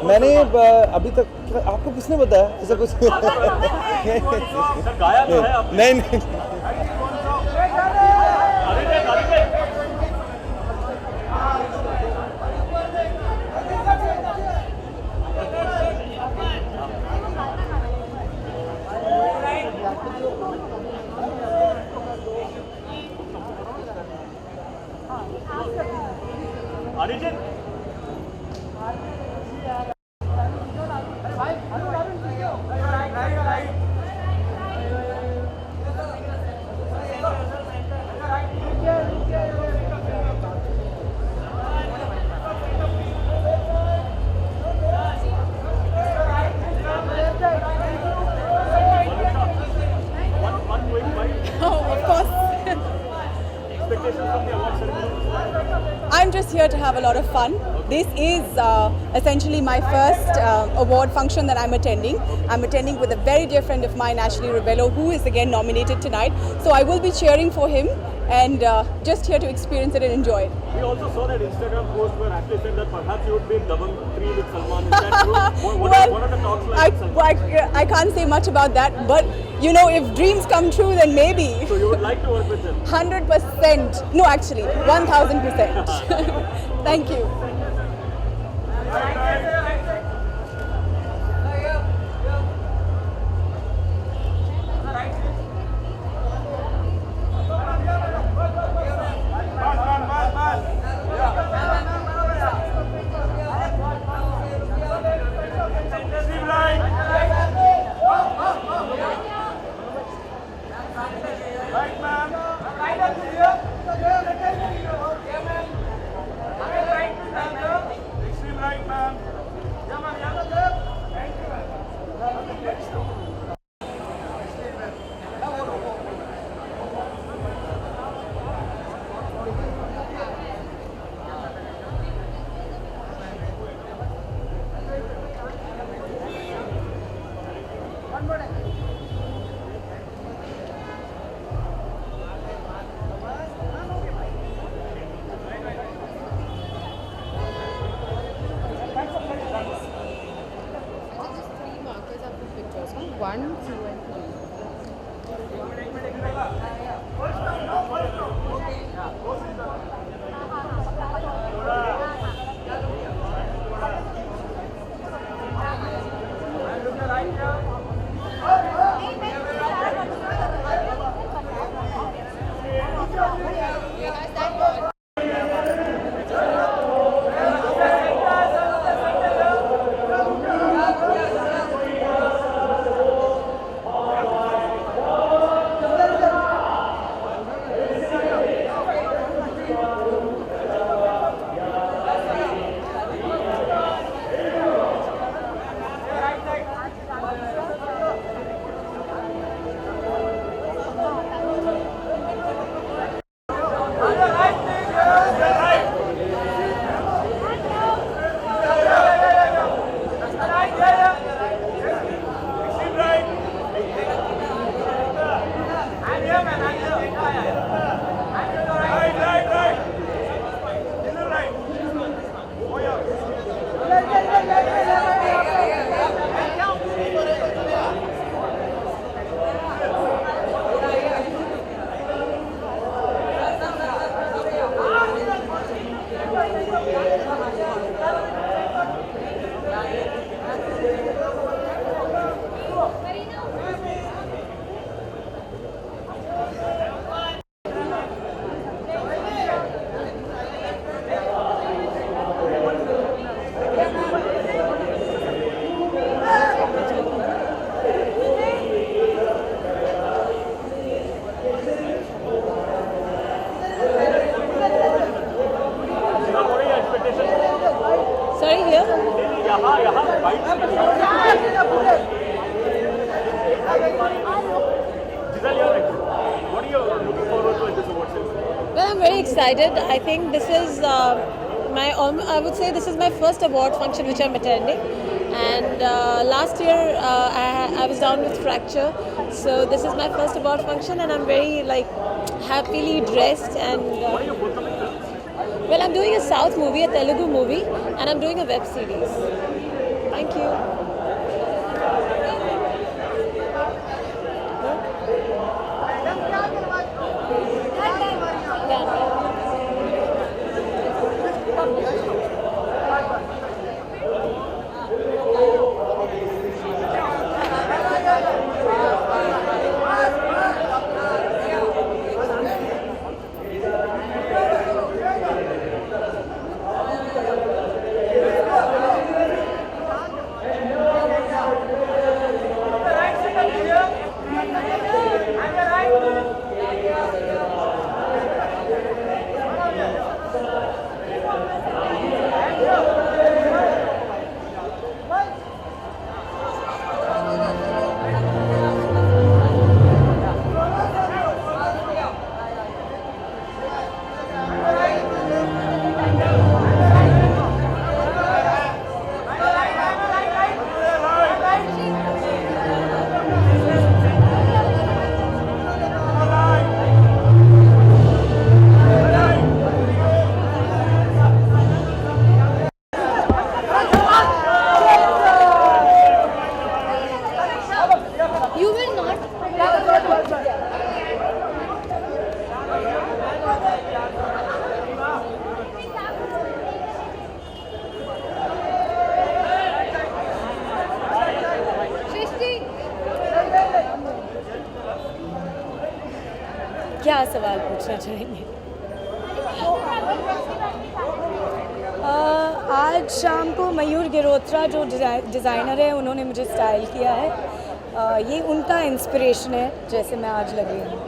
Speaker 4: मैंने अभी तक, आपको किसने बताया ऐसा कुछ? नहीं.
Speaker 3: Arijit
Speaker 11: I'm just here to have a lot of fun. This is essentially my first award function that I'm attending. I'm attending with a very dear friend of mine, Ashley Rebello, who is again nominated tonight. So I will be cheering for him
Speaker 6: and just here to experience it and enjoy it.
Speaker 3: We also saw that Instagram post where Ashley said that perhaps you would be in Dabangg 3 with Salman. Is that true? What are the talks like with Salman?
Speaker 6: I can't say much about that, but you know, if dreams come true, then maybe.
Speaker 3: So you would like to work with him?
Speaker 6: 100%. No, actually, 1000%. Thank you.
Speaker 14: Well, I'm very excited. I think this is I would say this is my first award function which I'm attending. And last year I was down with fracture, so this is my first award function, and I'm very happily dressed. And well, I'm doing a South movie, a Telugu movie, and I'm doing a web series. Thank you. क्या सवाल पूछना चाहेंगे? आज शाम को मयूर गिरोत्रा जो designer है उन्होंने मुझे स्टाइल किया है। ये उनका इंस्पिरेशन है जैसे मैं आज लग रही हूँ।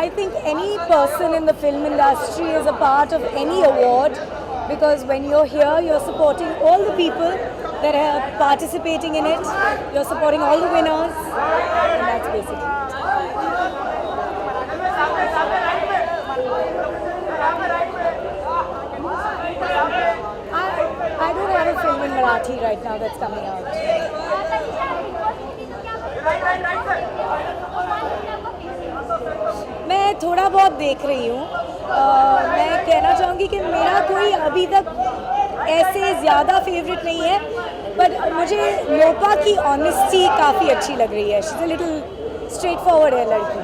Speaker 14: I think any person in the film industry is a part of any award, because when you're here, you're supporting all the people that are participating in it. You're supporting all the winners, and that's basically it. I don't have a film in Marathi right now that's coming out. मैं थोड़ा बहुत देख रही हूँ। मैं कहना चाहूँगी कि मेरा कोई अभी तक ऐसे ज़्यादा फेवरेट नहीं है, बट मुझे लोपा की ऑनेस्टी काफ़ी अच्छी लग रही है। She is a little straight forward है लड़की।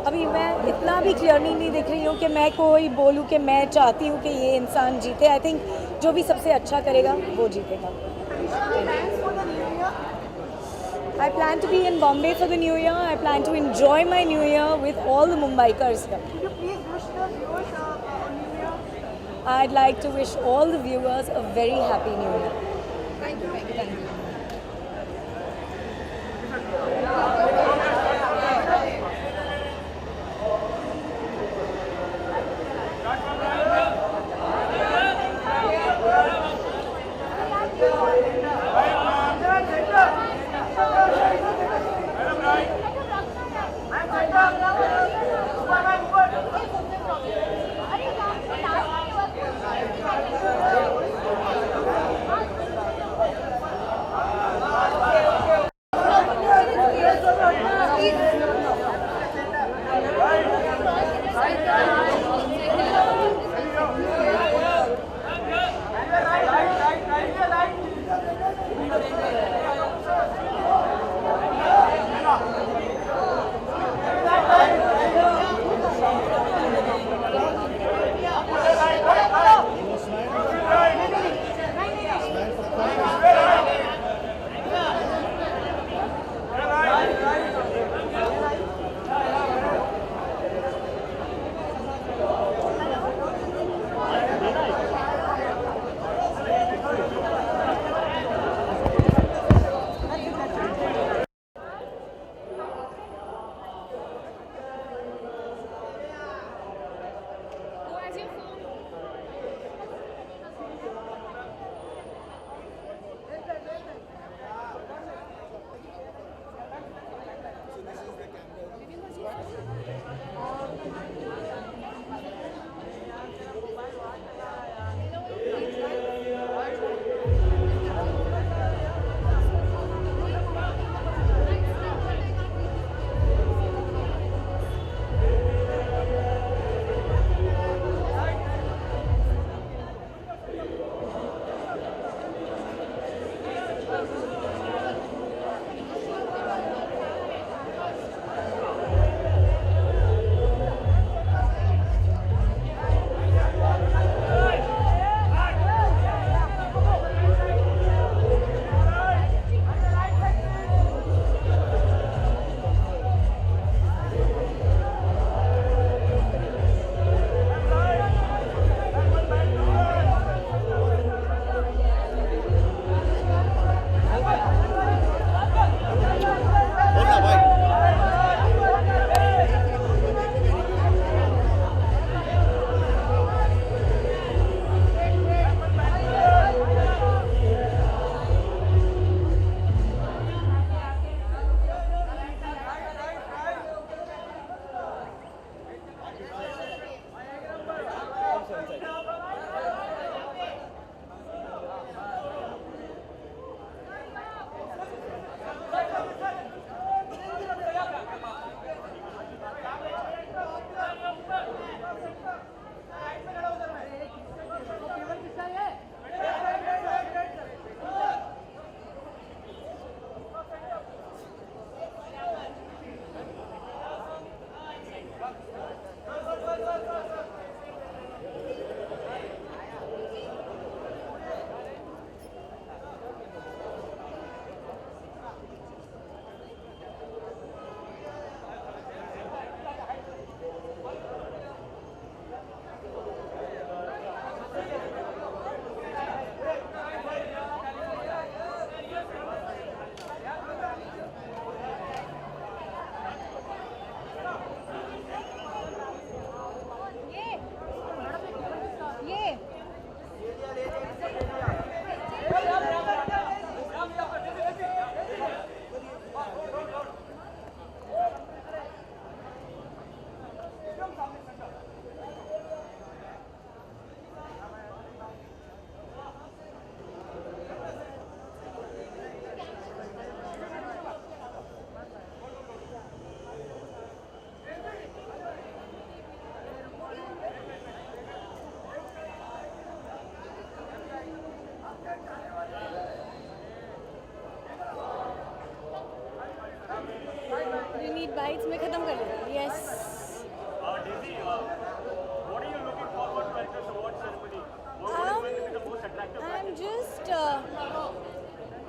Speaker 14: अभी मैं इतना भी क्लियरली नहीं दिख रही हूँ कि मैं कोई बोलूँ कि मैं चाहती हूँ कि ये इंसान जीते। आई थिंक जो भी सबसे अच्छा करेगा वो जीतेगा। I plan to be in Bombay for the New Year. I plan to enjoy my New Year with all the Mumbaikars here.
Speaker 13: Could you please wish the viewers a New Year?
Speaker 14: I'd like to wish all the viewers a very happy New Year.
Speaker 13: Thank you. Thank you.
Speaker 14: Nights में ख़त्म कर लेते हैं. Yes.
Speaker 3: Daisy, what are you looking forward to at this award ceremony? What is going to be the most attractive
Speaker 14: I'm
Speaker 3: package?
Speaker 14: just,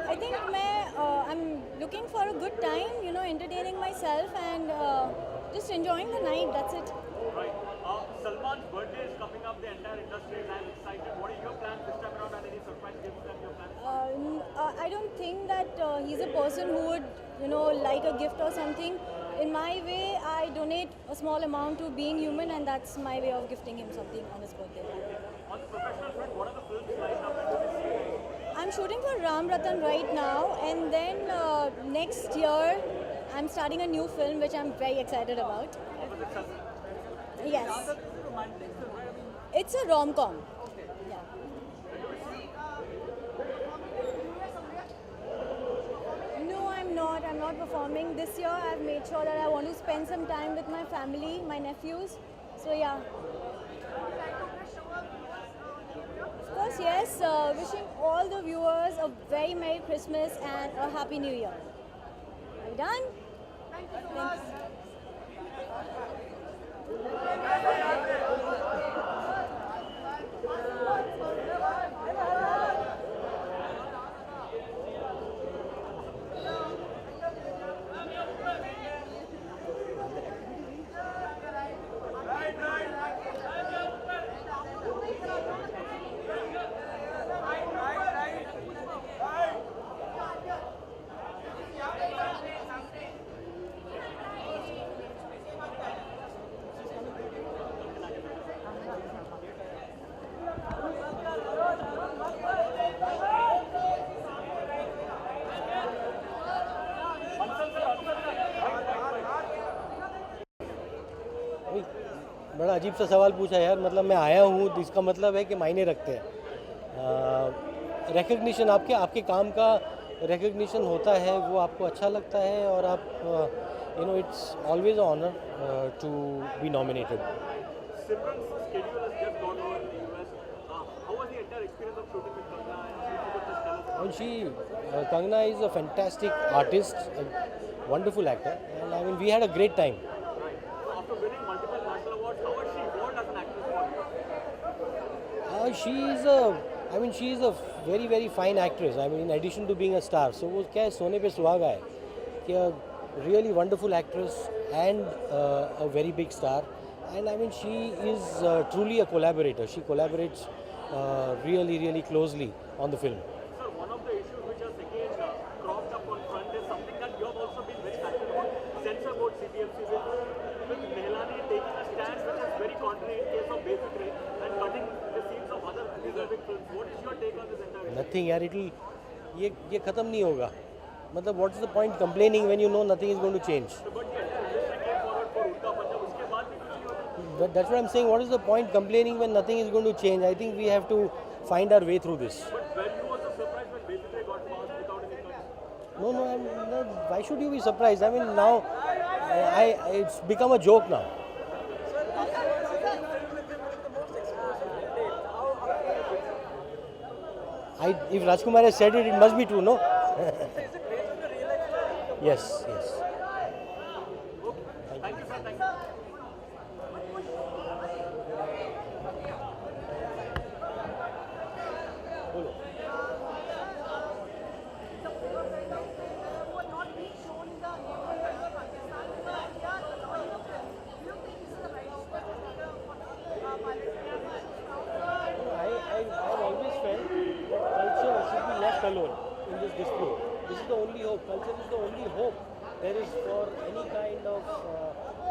Speaker 14: I think I'm looking for a good time, you know, entertaining myself and just enjoying the night. That's it.
Speaker 3: Right. Salman's birthday is coming up. The entire industry is as excited. What are your plans this time around and any surprise gifts that you're planning?
Speaker 14: I don't think that he's a person who would, you know, like a gift or something. In my way, I donate a small amount to Being Human, and that's my way of gifting him something on his birthday.
Speaker 3: On the professional front, what are the films lined up and what is it?
Speaker 14: I'm shooting for Ram Ratan right now, and then next year I'm starting a new film which I'm very excited about.
Speaker 3: Opposite Salman.
Speaker 14: Yes. It's a rom-com. Yeah. No, I'm not. I'm not performing. This year I've made sure that I want to spend some time with my family, my nephews. So yeah. Of course, yes. Wishing all the viewers a very Merry Christmas and a Happy New Year. Are we done? Thank you so much.
Speaker 15: बड़ा अजीब सा सवाल पूछा यार. मतलब मैं आया हूँ तो इसका मतलब है कि मायने रखते हैं. रिकग्निशन आपके काम का रिकग्निशन होता है, वो आपको अच्छा लगता है और आप you know it's always honour to be nominated.
Speaker 3: Simran's schedule has just gone over in the US. How was the entire experience of shooting with Kangana? And if you could just tell us about
Speaker 15: And Kangana is a fantastic artist, a wonderful actor, and I mean we had a great time.
Speaker 3: Right. After winning multiple national awards, how has she evolved as an actress for you?
Speaker 15: She is a very very fine actress. I mean in addition to being a star, so वो क्या है सोने पे सुहागा है कि a really wonderful actress and a very big star. And I mean she is truly a collaborator. She collaborates really really closely on the film.
Speaker 3: Sir, one of the issues which has again cropped up on front is something that you have also been very passionate about. Censor board CPMC with Nehlani taking a stand which is very contrary in case of Basic Rain and cutting the scenes of other deserving films. What is your take on this entire issue?
Speaker 15: Nothing यार, ये ख़त्म नहीं होगा. मतलब what is the point complaining when you know nothing is going to change?
Speaker 3: But the entire industry came forward for Ulka Punjab. उसके बाद भी कुछ नहीं होता.
Speaker 15: That's what I'm saying. What is the point complaining when nothing is going to change? I think we have to find our way through this.
Speaker 3: But were you also surprised when Basic Rain got passed without any cuts?
Speaker 15: No, I'm not. Why should you be surprised? I mean now, it's become a joke now. If Rajkumar has said it, it must be true, no? Yes.
Speaker 3: Thank you, sir. Thank you.
Speaker 15: I've always felt that culture should be left alone in this dispute. This is the only hope. Culture is the only hope there is for any kind of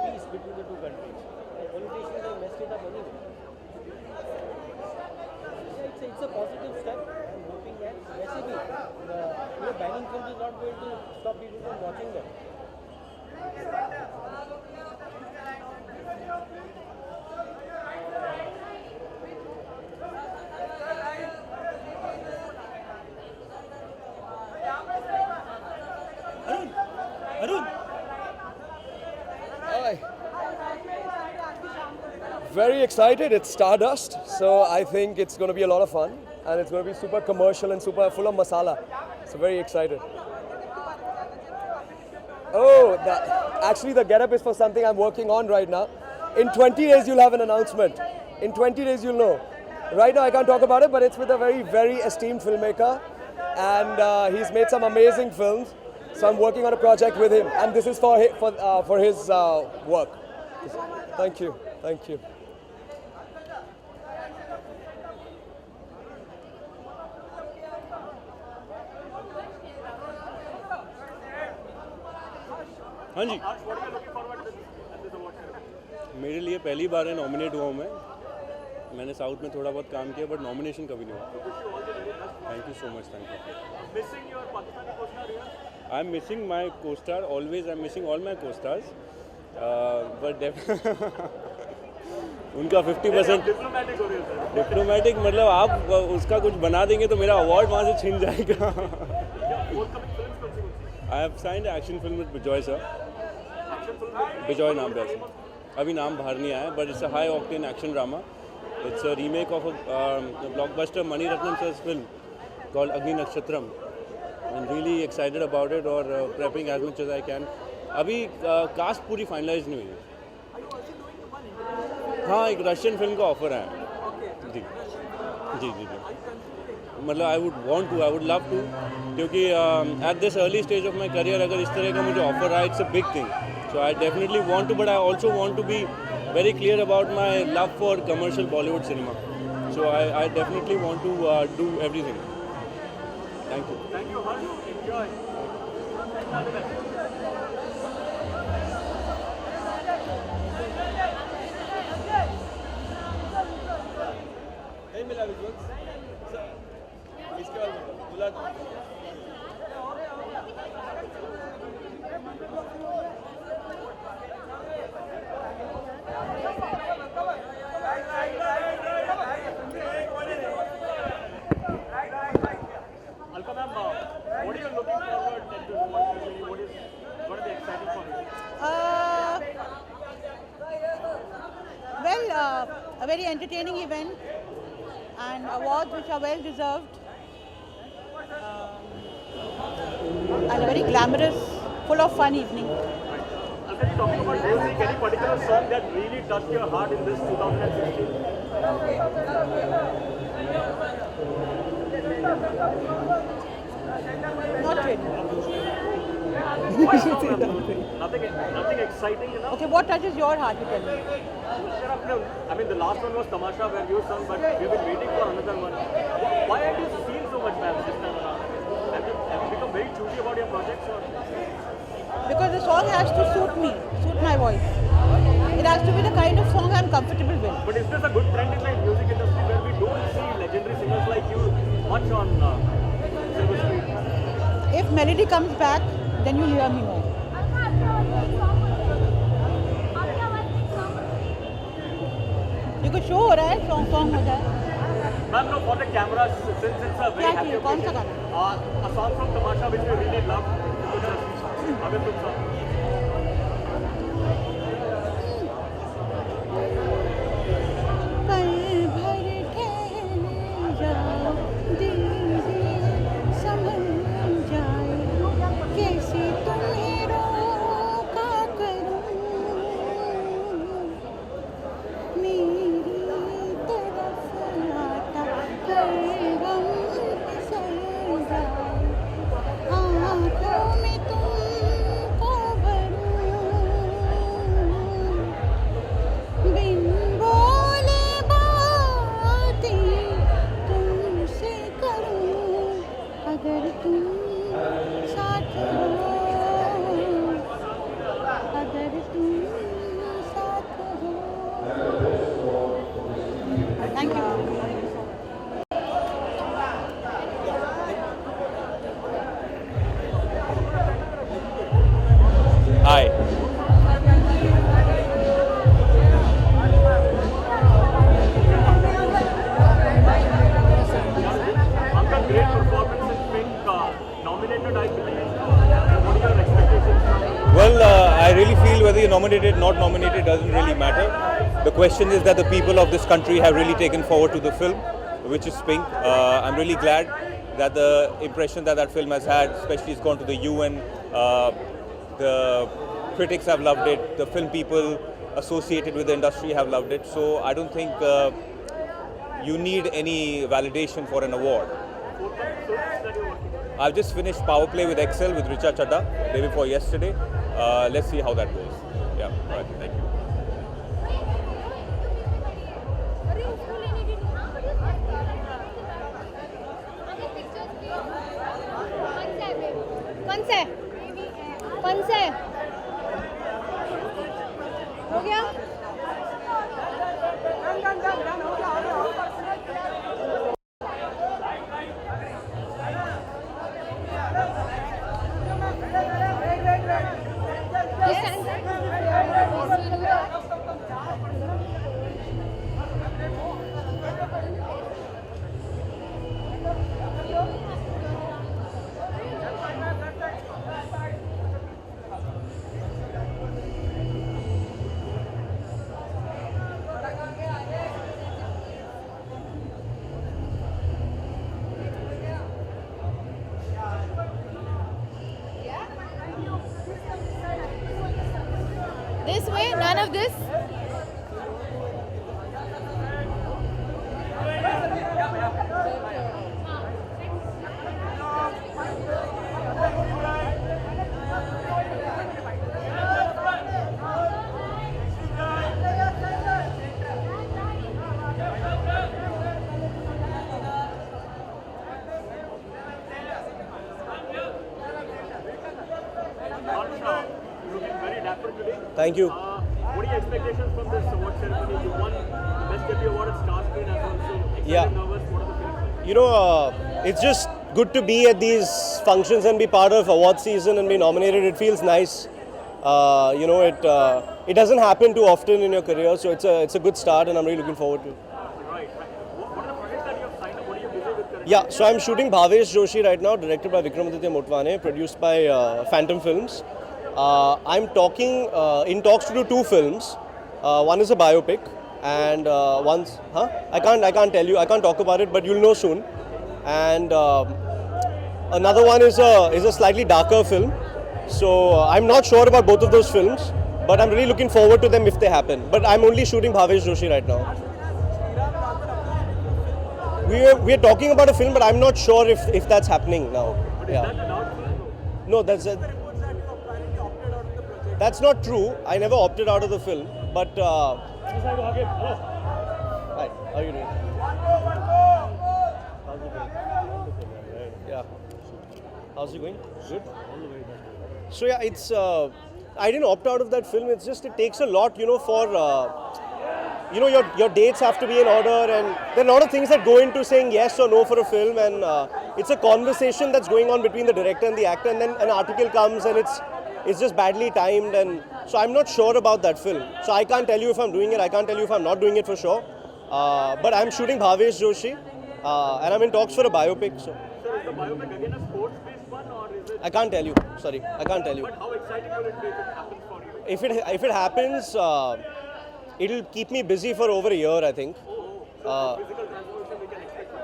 Speaker 15: peace between the two countries. And politicians have messed it up anyway. Yeah, it's a positive step. I'm hoping that वैसे भी banning films is not going to stop people from watching them.
Speaker 4: Arun! Hi. Very excited. It's Stardust, so I think it's going to be a lot of fun, and it's going to be super commercial and super full of masala. So very excited. Oh, that.
Speaker 16: actually the getup is for something I'm working on right now. In 20 days you'll have an announcement. In 20 days you'll know. Right now I can't talk about it, but it's with a very, very esteemed filmmaker, and he's made some amazing films. So I'm working on a project with him, and this is for his work. Thank you. Thank you.
Speaker 17: हाँ जी, मेरे लिए पहली बार है nominate हुआ हूँ मैं. मैंने south में थोड़ा बहुत काम किया, बट नॉमिनेशन कभी नहीं हुआ. Thank you so much. Thank you. I am missing my costar always. I am missing all my costars, but उनका 50% डिप्लोमेटिक मतलब आप उसका कुछ बना देंगे तो मेरा अवार्ड वहाँ से छिन जाएगा. I have signed action film with Bijoy sir. Bijoy नाम है, अभी नाम बाहर नहीं आया, but it's a high octane action drama. It's a remake of a blockbuster Mani Ratnam sir's film called Agni Nakshatram. I'm really excited about it और prepping as much as I can. अभी cast पूरी finalise नहीं हुई है. हाँ, एक Russian film का offer है. जी जी जी जी. मतलब आई वुड लव टू, क्योंकि at this early stage of my career अगर इस तरह का मुझे ऑफर आया, it's a big thing. So I definitely want to, but I also want to be very clear about my love for commercial Bollywood cinema. So I definitely want to do everything. Thank you.
Speaker 3: Thank you, Harsh. Enjoy.
Speaker 4: नहीं मिला visuals. इसके बाद बुला दो.
Speaker 3: Alka ma'am, what are you looking forward to? What are the exciting for you?
Speaker 18: A very entertaining event and awards which are well deserved, and a very glamorous, full of fun evening.
Speaker 3: Alka, talking about music, any particular song that really touched your heart in this 2016?
Speaker 18: Not really.
Speaker 3: Nothing exciting enough?
Speaker 18: Okay, what touches your heart, you tell me?
Speaker 3: I mean, the last one was Tamasha where you sung, but we've been waiting for another one. Why have you seen so much, ma'am, this time around? Have you become very choosy about your projects? Or?
Speaker 18: Because the song has to suit me, suit my voice. It has to be the kind of song I'm comfortable with.
Speaker 3: But is this a good trend in the music industry where we don't see legendary singers like you much on silver screen?
Speaker 18: If melody comes back, then you'll hear me more. देखो show हो रहा है, song हो जाए.
Speaker 3: Ma'am, no, for the cameras, since it's a very happy occasion, a song from Tamasha which we really love, अगर तुम song.
Speaker 17: Hi.
Speaker 3: Great performance in Pink, nominated, I believe. What are your expectations?
Speaker 19: Well, I really feel whether you're nominated, not nominated, doesn't really matter. The question is that the people of this country have really taken forward to the film, which is Pink. I'm really glad that the impression that film has had, especially it's gone to the UN, the critics have loved it, the film people associated with the industry have loved it. So I don't think you need any validation for an award. I've just finished Power Play with Excel with Richa Chadha day before yesterday. Let's see how that goes. Yeah, all right, thank you.
Speaker 2: कौन से हो गया
Speaker 14: This way, none of this.
Speaker 15: Thank you.
Speaker 3: What are your expectations from this award ceremony? You won the Best Debut Award at Starscreen as well. So excited,
Speaker 15: Yeah.
Speaker 3: nervous. What are the feelings like?
Speaker 15: You know, it's just good to be at these functions and be part of award season and be nominated. It feels nice. You know, it doesn't happen too often in your career, so it's a good start, and I'm really looking forward to it.
Speaker 3: Right. What are the projects that you have signed up? What are you busy with currently?
Speaker 15: Yeah, so I'm shooting Bhavesh Joshi right now, directed by Vikramaditya Motwane, produced by Phantom Films. I'm in talks to do 2 films. One is a biopic, and I can't tell you, I can't talk about it, but you'll know soon. And another one is a slightly darker film. So I'm not sure about both of those films, but I'm really looking forward to them if they happen. But I'm only shooting Bhavesh Joshi right now. We are talking about a film, but I'm not sure if that's happening now. Yeah. No, that's not true. I never opted out of the film, but hi, how are you doing? Yeah. How's it going? Good. So yeah, it's I didn't opt out of that film. It's just it takes a lot, you know, for your dates have to be in order, and there are a lot of things that go into saying yes or no for a film, and it's a conversation that's going on between the director and the actor, and then an article comes and it's just badly timed, and so I'm not sure about that film. So I can't tell you if I'm doing it, I can't tell you if I'm not doing it for sure. But I'm shooting Bhavesh Joshi, and I'm in talks for a biopic. So.
Speaker 3: Sir, is the biopic again a sports-based one, or is it?
Speaker 15: I can't tell you. Sorry, I can't tell you.
Speaker 3: But how exciting will it be if it happens for you?
Speaker 15: If it happens, it'll keep me busy for over a year, I think.
Speaker 3: Physical transformation we can expect from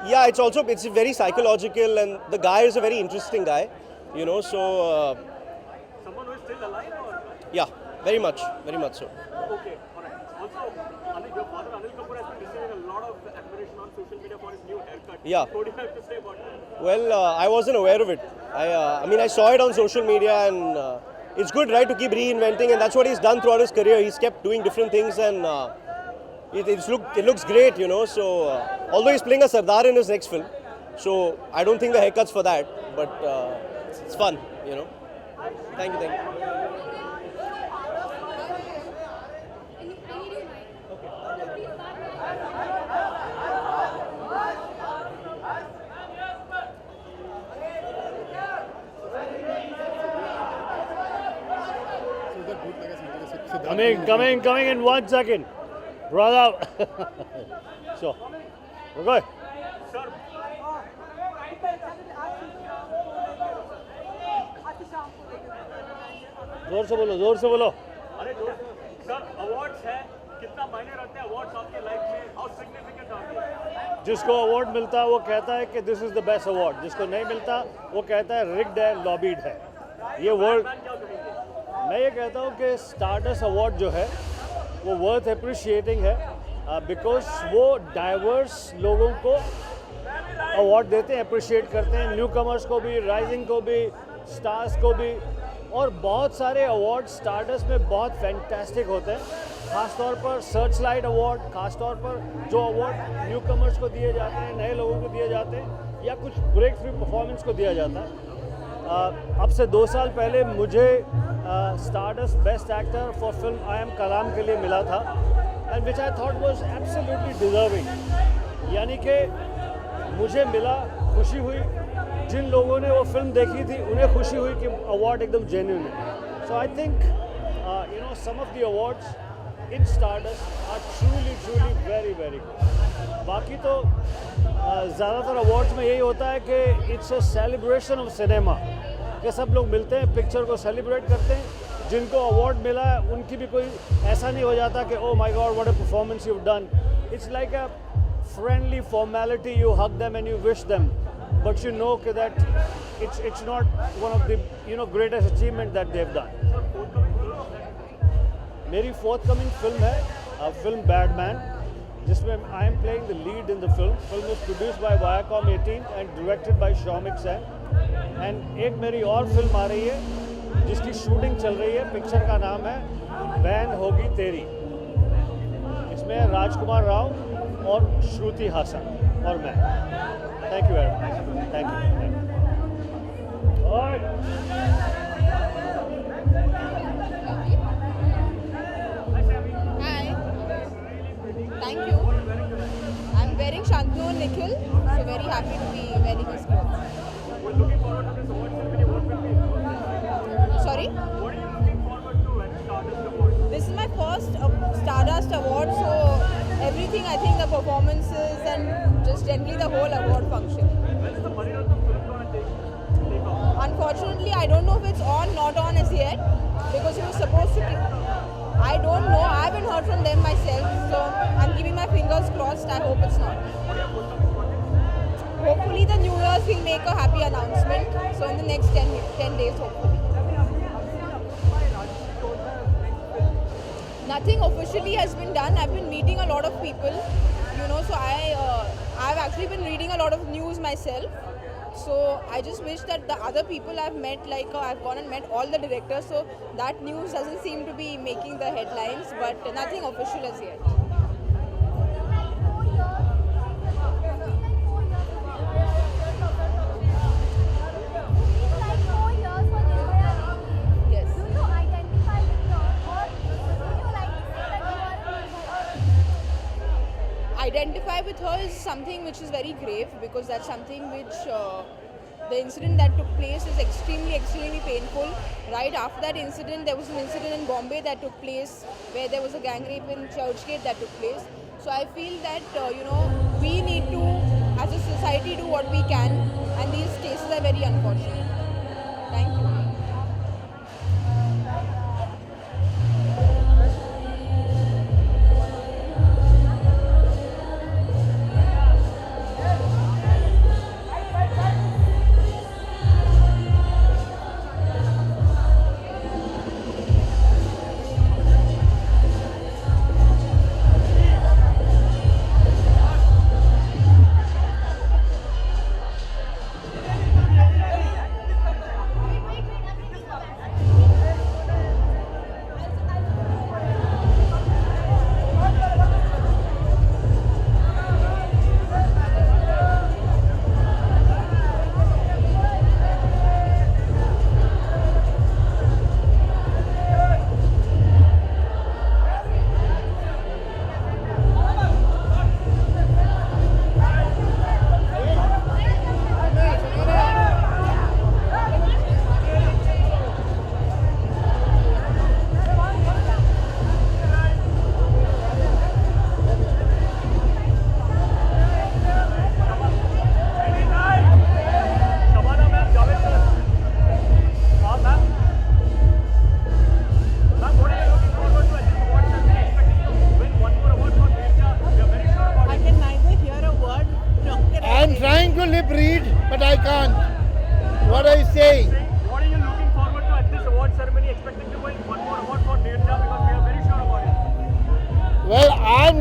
Speaker 3: you.
Speaker 15: Yeah, it's very psychological, and the guy is a very interesting guy, you know. So.
Speaker 3: Someone who is still alive, or?
Speaker 15: Yeah, very much so.
Speaker 3: Okay, all right. Also, your father Anil Kapoor has been receiving a lot of admiration on social media for his new haircut.
Speaker 15: Yeah.
Speaker 3: What do you have to say about that?
Speaker 15: Well, I wasn't aware of it. I mean, I saw it on social media, and it's good, right, to keep reinventing, and that's what he's done throughout his career. He's kept doing different things, and it looks great, you know. So, although he's playing a Sardar in his next film, so I don't think the haircut's for that, but it's fun, you know. Thank you.
Speaker 20: Coming in 1 second. Brother. So, we're good. जोर से बोलो
Speaker 3: अरे sir awards है कितना मायने रखते हैं awards आपके लाइफ में हाउ सिग्निफिकेंट आर दे
Speaker 20: जिसको अवार्ड मिलता है वो कहता है कि this is the best award जिसको नहीं मिलता वो कहता है रिग्ड है लॉबीड है ये वर्ल्ड मैं ये कहता हूँ कि स्टारडस्ट अवार्ड जो है वो वर्थ अप्रिशिएटिंग है बिकॉज वो डाइवर्स लोगों को अवार्ड देते हैं, अप्रिशिएट करते हैं, न्यू कमर्स को भी, राइजिंग को भी, स्टार्स को भी। और बहुत सारे अवार्ड स्टारडस्ट में बहुत फैंटास्टिक होते हैं, ख़ासतौर पर सर्च लाइट अवार्ड, ख़ासतौर पर जो अवार्ड न्यू कमर्स को दिए जाते हैं, नए लोगों को दिए जाते हैं या कुछ ब्रेक थ्रू परफॉर्मेंस को दिया जाता है। अब से 2 साल पहले मुझे Stardust best actor for film I am Kalam के लिए मिला था, and which I thought was absolutely deserving. यानी कि मुझे मिला, खुशी हुई, जिन लोगों ने वो फिल्म देखी थी उन्हें खुशी हुई कि अवार्ड एकदम जेन्युइन है। So I think some of the awards in Stardust are truly very good. बाकी तो ज़्यादातर अवार्ड्स में यही होता है कि it's a celebration of cinema, कि सब लोग मिलते हैं, पिक्चर को सेलिब्रेट करते हैं। जिनको अवार्ड मिला है उनकी भी कोई ऐसा नहीं हो जाता कि oh my God what a performance you have done. It's like a friendly formality, you hug them and you wish them, but you know that it's not one of the greatest achievement that they've done. मेरी forthcoming film है film Badman, जिसमें I am playing the lead in the film. Film is produced by Viacom 18 and directed by Shomik Sen. And एक मेरी और film आ रही है जिसकी shooting चल रही है, पिक्चर का नाम है बैन होगी तेरी। इसमें राजकुमार राव और श्रुति हासन और मैं। Thank you very much. Thank you.
Speaker 21: Hi. Thank you. I'm wearing Shantanu and Nikhil, so very happy to be wearing his clothes.
Speaker 3: We're looking forward to this award ceremony. What will be?
Speaker 21: Sorry?
Speaker 3: What are you looking forward to at Stardust Award?
Speaker 21: This is my first Stardust Award, so everything, I think the performances and just generally the whole award function.
Speaker 3: When is the Maniratnam film going to take off?
Speaker 21: Unfortunately, I don't know if it's on, not on as yet, because it was supposed to. I don't know. I haven't heard from them myself, so I'm keeping my fingers crossed. I hope it's not. Hopefully, the New Year's will make a happy announcement. So in the next 10 days, hopefully. Nothing officially has been done. I've been meeting a lot of people, so I've actually been reading a lot of news myself. So I just wish that the other people I've met, like I've gone and met all the directors, so that news doesn't seem to be making the headlines, but nothing official as yet. Identify with her is something which is very grave, because that's something which the incident that took place is extremely painful. Right after that incident, there was an incident in Bombay that took place where there was a gang rape in Churchgate that took place. So I feel that we need to, as a society, do what we can, and these cases are very unfortunate. Thank you.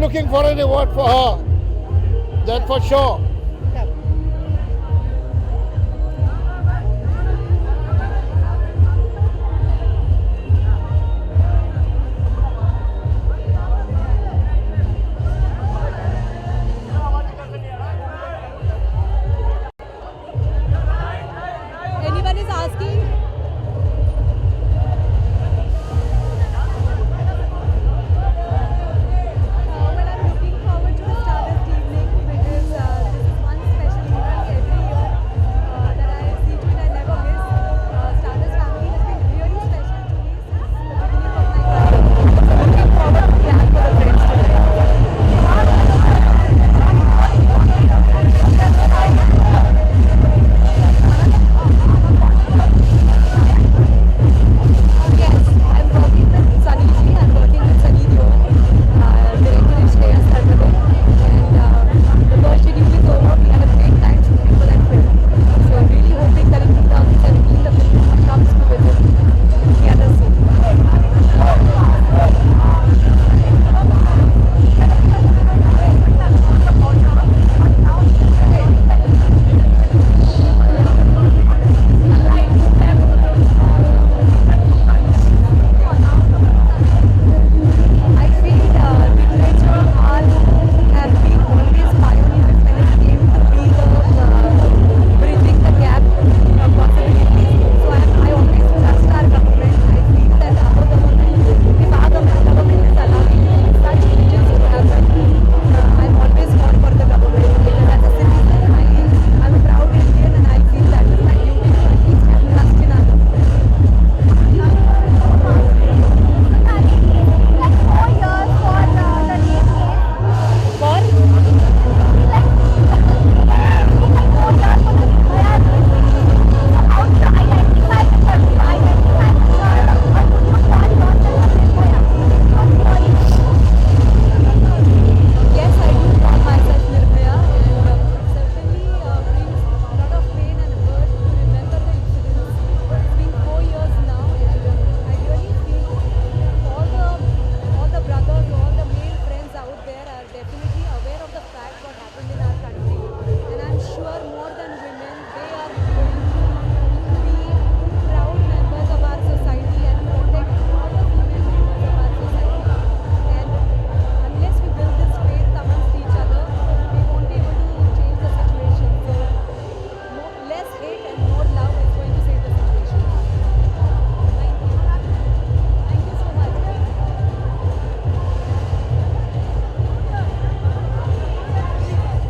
Speaker 7: looking for an award for her. That for sure.
Speaker 2: Anyone is asking? Well, I'm looking forward to the Stardust evening because this is one special event every year that I see to it I never miss. Stardust family has been really special to me since the beginning of my career. So looking forward to plan for the friends I'm working with Sunny Ji, I'm working with Sunny Deol, director is Shreya Sarvade, and the first schedule is over. We had a great time shooting for that film. So really hoping that in 2017 the film comes to visit together soon. I feel literature and art have been always pioneers when it came to being bridging the gap of possibilities. So I always trust our government. I feel that our government, if our government is allowing such bridges to happen, I'm always called for the government. Because as a citizen, I'm a proud Indian and I feel that is my duty to at least have trust in our government. Yes, I do call myself Nirbhaya, and certainly brings a lot of pain and hurt to remember the incidents. It's been 4 years now, and I really feel all the brothers, all the male friends out there are definitely aware of the fact what happened in our country, and I'm sure more than women, they are going to be proud members of our society and protect all the female members of our society. And unless we build this faith amongst each other, we won't be able to change the situation. So, less hate and more love is going to save the situation. Thank you. Thank you so much.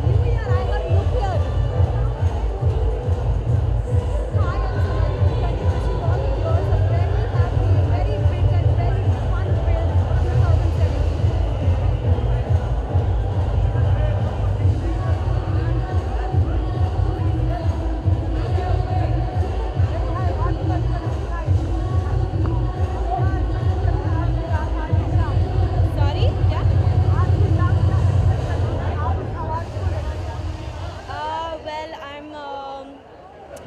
Speaker 2: New Year, I got look here. Hi, I'm Sonali. Can you wish you all yours a very happy, very big and very fun-filled 2017. Sorry? Yeah? Well, I'm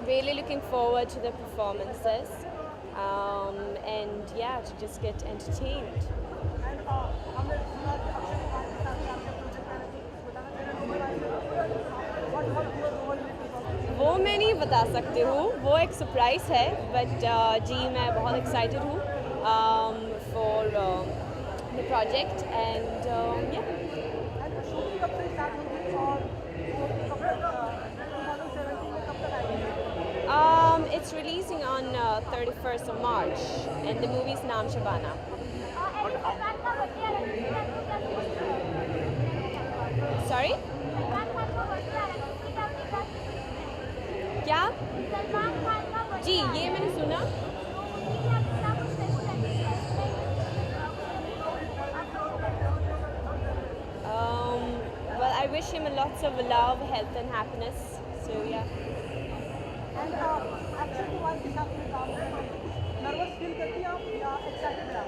Speaker 2: really looking forward to the performances and yeah, to just get entertained. वो मैं नहीं बता सकती हूँ, वो एक surprise है, but जी मैं बहुत एक्साइटेड हूँ for the project and it's releasing on 31st of March and the movie's naam Shabana. Sorry? क्या? जी ये मैंने सुना. Well, I wish him lots of love, health and happiness. So yeah.
Speaker 13: And nervous feel करती हैं आप या excited हैं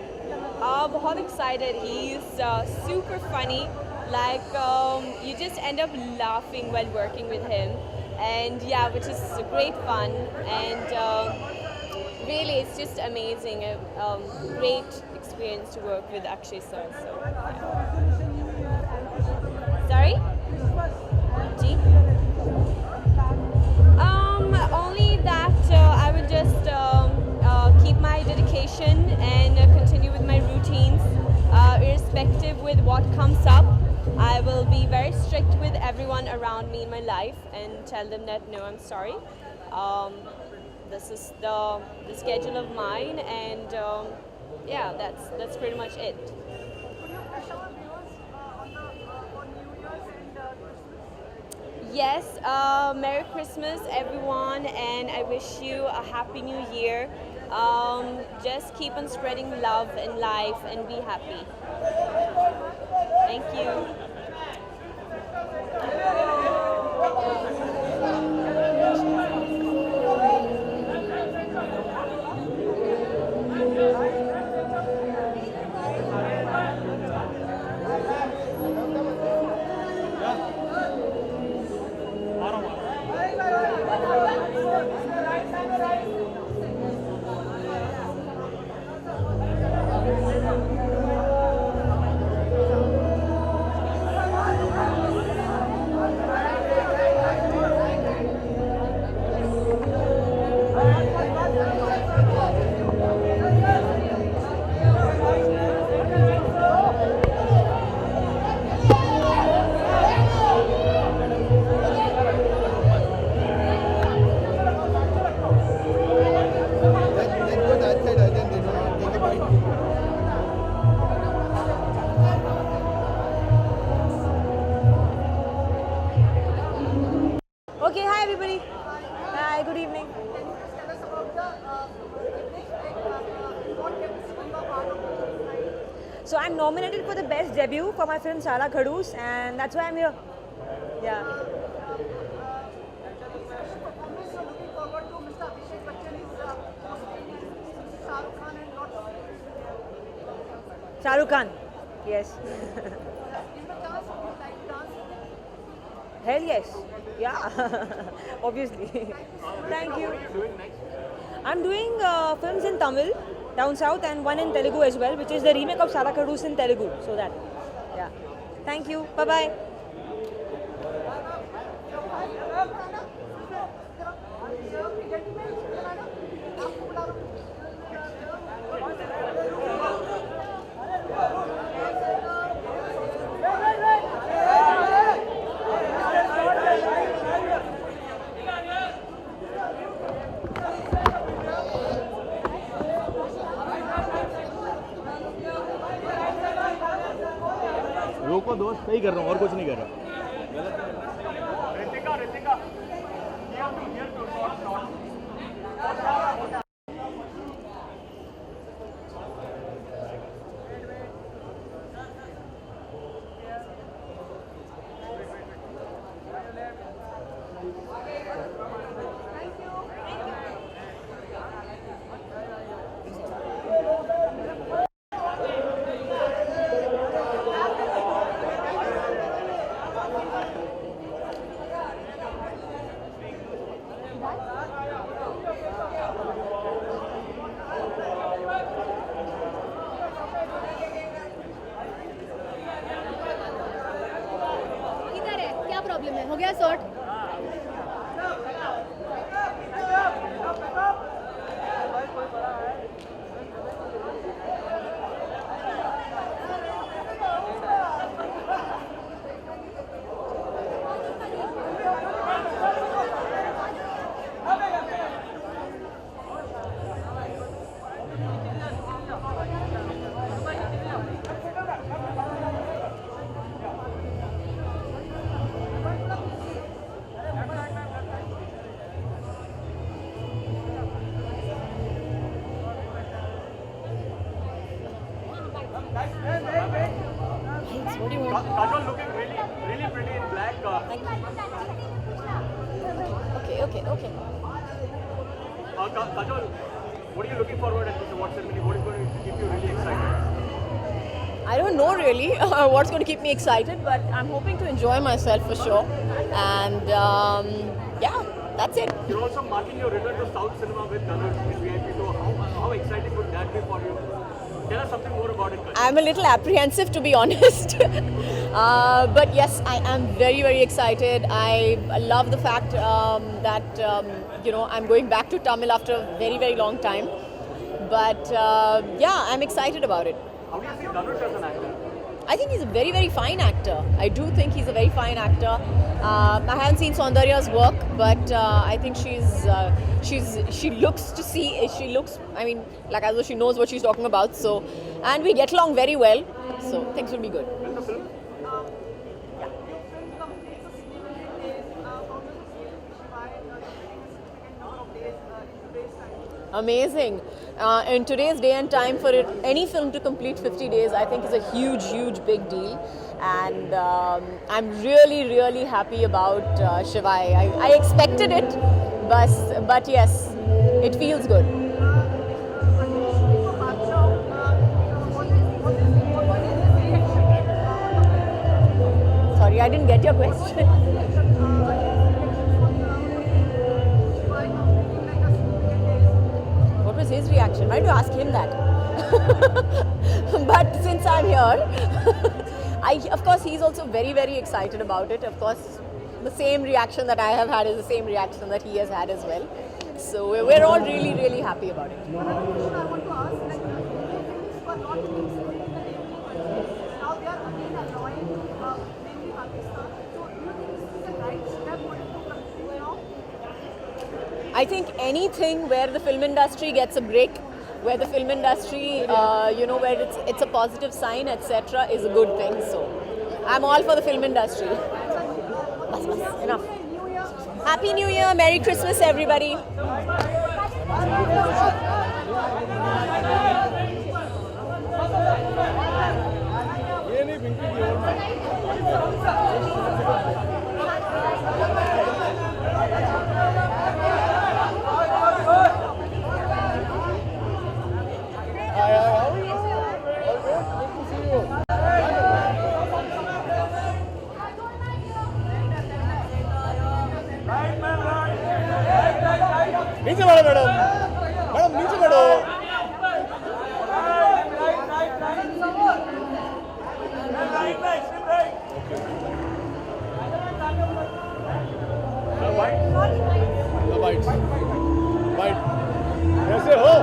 Speaker 13: आप?
Speaker 1: बहुत excited. He's super funny. Like you just end up laughing while working with him, and yeah, which is great fun. And really, it's just amazing. A great experience to work with Akshay sir. So.
Speaker 9: Sorry? G? Only that I will just keep my dedication and continue with my routines, irrespective with what comes up. I will be very strict with everyone around me in my life and tell them that no, I'm sorry. This is the schedule of mine, and yeah, that's pretty much it. Yes, Merry Christmas everyone, and I wish you a Happy New Year. Just keep on spreading love and life and be happy. Thank you.
Speaker 22: Okay, hi everybody. Hi, good evening. So I'm nominated for the best debut for my film Sala Khadoos, and that's why I'm here. Yeah. Shah Rukh Khan. Yes. Hell yes. Yeah. Obviously. Thank you. I'm doing films in Tamil, down south, and one in Telugu as well, which is the remake of Sala Khadoos in Telugu. So that. Yeah. Thank you. Bye bye.
Speaker 3: रोको दोस्त, सही कर रहा हूँ और कुछ नहीं कर रहा.
Speaker 5: प्रॉब्लम है, हो गया sort?
Speaker 3: What do you want? Kajol looking really pretty in black.
Speaker 5: Okay.
Speaker 3: Kajol, what are you looking forward at this award ceremony? What is going to keep you really excited?
Speaker 6: I don't know really what's going to keep me excited, but I'm hoping to enjoy myself for sure. And yeah, that's it.
Speaker 3: You're also marking your return to South cinema with Dhanush in VIP. So how exciting would that be for you? Tell us something more about it.
Speaker 6: I'm a little apprehensive, to be honest. But yes, I am very, very excited. I love the fact that I'm going back to Tamil after a very, very long time. But yeah, I'm excited about it.
Speaker 3: How do you see Dhanush as an actor?
Speaker 6: I think he's a very, very fine actor. I do think he's a very fine actor. I haven't seen Saundarya's work, but I think she looks, I mean, like as though she knows what she's talking about. So, and we get along very well. So things will be good. Amazing. In today's day and time, for any film to complete 50 days, I think is a huge, huge, big deal. And I'm really, really happy about Shivai. I expected it, but yes, it feels good. Sorry, I didn't get your question. What was his reaction? Why do you ask him that? But since I'm here, of course, he's also very, very excited about it. Of course, the same reaction that I have had is the same reaction that he has had as well. So we're all really, really happy about it. I think anything where the film industry gets a break, where the film industry, where it's a positive sign, etc., is a good thing. So I'm all for the film industry. Enough. Happy New Year, Merry Christmas, everybody.
Speaker 4: नीचे बढ़ो madam, madam नीचे बढ़ो। कैसे हो?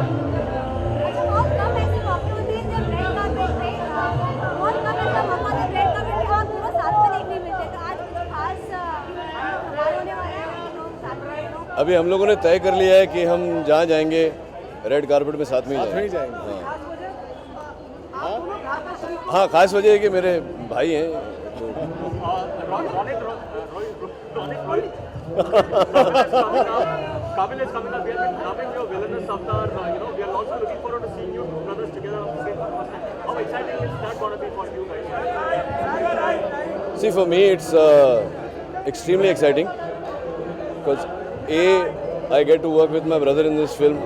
Speaker 4: अभी हम लोगों ने तय कर लिया है कि हम जहाँ जाएंगे रेड कारपेट में साथ में ही जाएंगे। हाँ, खास वजह है कि मेरे भाई हैं।
Speaker 3: Kamil is coming up. We have been loving your villainous avatar. We are also looking forward to seeing you two brothers together on the same first time. How exciting is that going to be for you guys?
Speaker 4: See, for me, it's extremely exciting because A, I get to work with my brother in this film.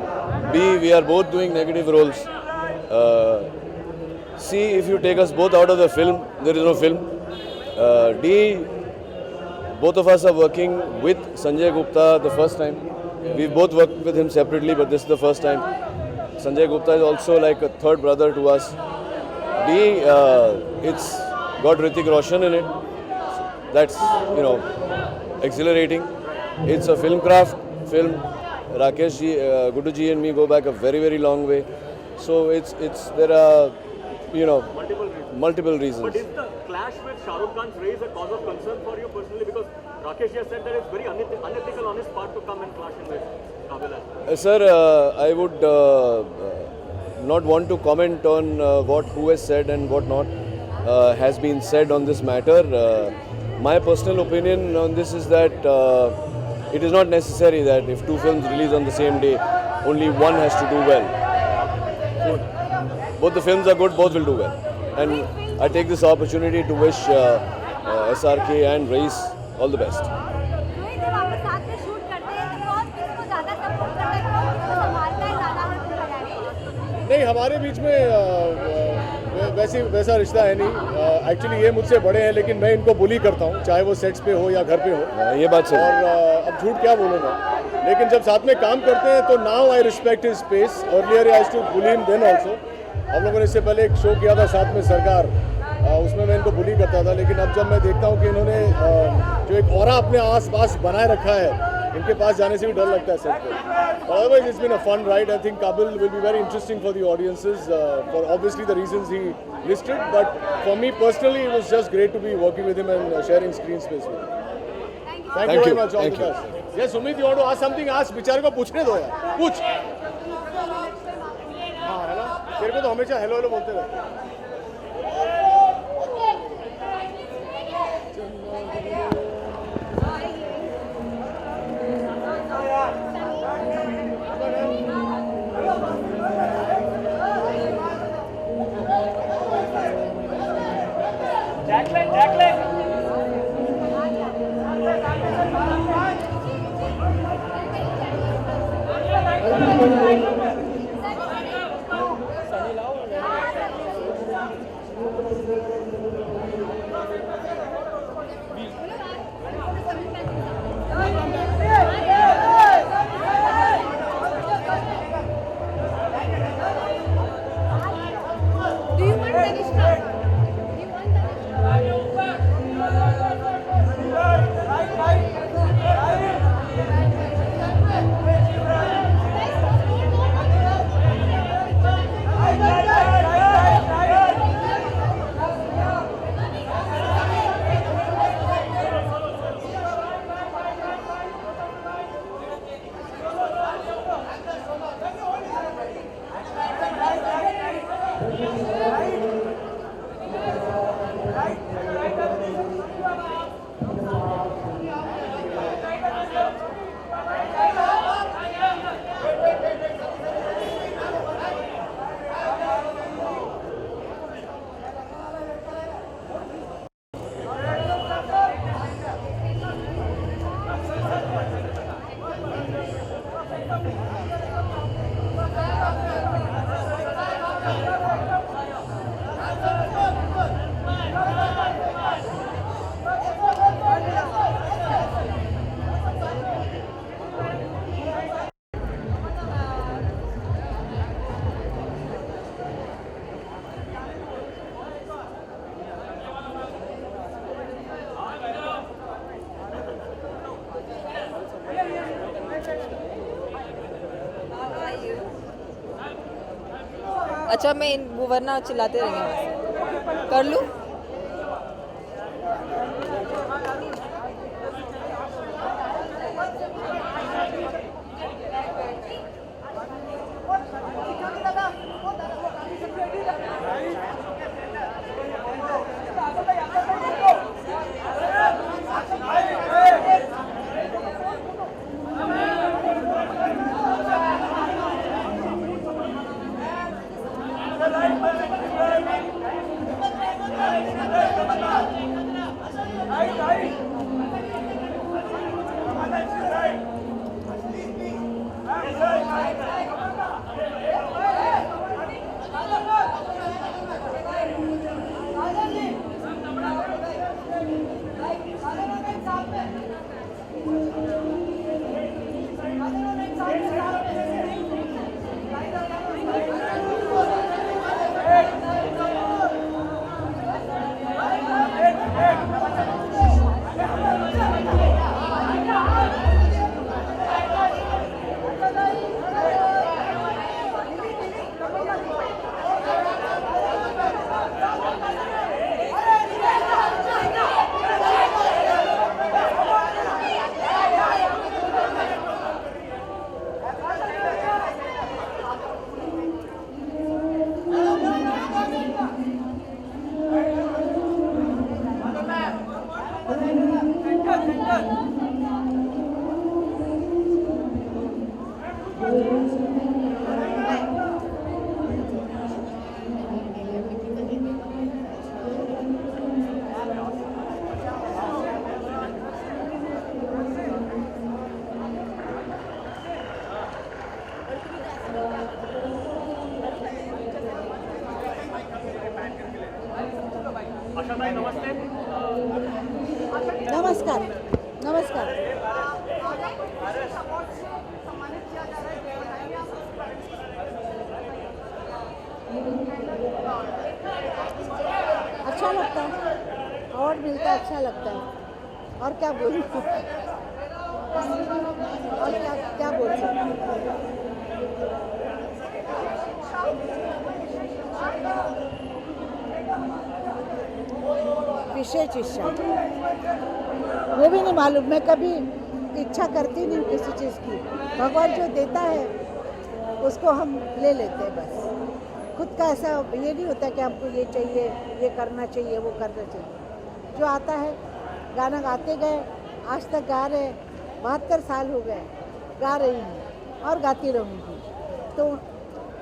Speaker 4: B, we are both doing negative roles. C, if you take us both out of the film, there is no film. D, both of us are working with Sanjay Gupta the first time. We've both worked with him separately, but this is the first time. Sanjay Gupta is also like a third brother to us. D, it's got Hrithik Roshan in it. That's, exhilarating. It's a film craft film. Rakesh ji, Gudu ji and me go back a very, very long way. So there are, multiple reasons.
Speaker 3: But is the clash with Shah Rukh Khan's raise a cause of concern for you personally? Because Rakesh has said that it's very unethical on his part to come and clash in with Kamil.
Speaker 4: Sir, I would not want to comment on who has said and what not has been said on this matter. My personal opinion on this is that it is not necessary that if two films release on the same day, only one has to do well. Both the films are good, both will do well. And I take this opportunity to wish SRK and Raees all the best. नहीं, हमारे बीच में वैसा रिश्ता है नहीं। Actually ये मुझसे बड़े हैं, लेकिन मैं इनको बुली करता हूँ, चाहे वो सेट्स पे हो या घर पे हो। ये बात सही है। और अब झूठ क्या बोलूँगा, लेकिन जब साथ में काम करते हैं तो now I respect his space. Earlier I used to bully him then also, हम लोगों ने इससे पहले एक शो किया था साथ में सरकार, उसमें मैं इनको बुली करता था, लेकिन अब जब मैं देखता हूँ कि इन्होंने जो एक ऑरा अपने आस पास बनाए रखा है, इनके पास जाने से भी डर लगता है सेट पे. Otherwise it's been a fun ride. I think Kabil will be very interesting for the audiences for obviously the reasons he listed, but for me personally it was just great to be working with him and sharing screen space with him. Thank you very much. All the best. Yes, Sumit, you want to ask something? Ask. बेचारे को पूछने दो यार. पूछ. हाँ है ना. तेरे को तो हमेशा हेलो हेलो बोलते रहते.
Speaker 1: अच्छा मैं वो वरना चिल्लाते रहेंगे वहाँ से. कर लूँ?
Speaker 8: अच्छा लगता है, अवार्ड मिलता है, अच्छा लगता है। और क्या बोलूं, और क्या बोल सकते हैं। विशेष इच्छा वो भी नहीं मालूम, मैं कभी इच्छा करती नहीं किसी चीज़ की। भगवान जो देता है उसको हम ले लेते हैं बस। खुद का ऐसा ये नहीं होता कि हमको ये चाहिए, ये करना चाहिए, वो करना चाहिए। जो आता है, गाना गाते गए, आज तक गा रहे, 72 साल हो गए, गा रही हूँ और गाती रहूँगी। तो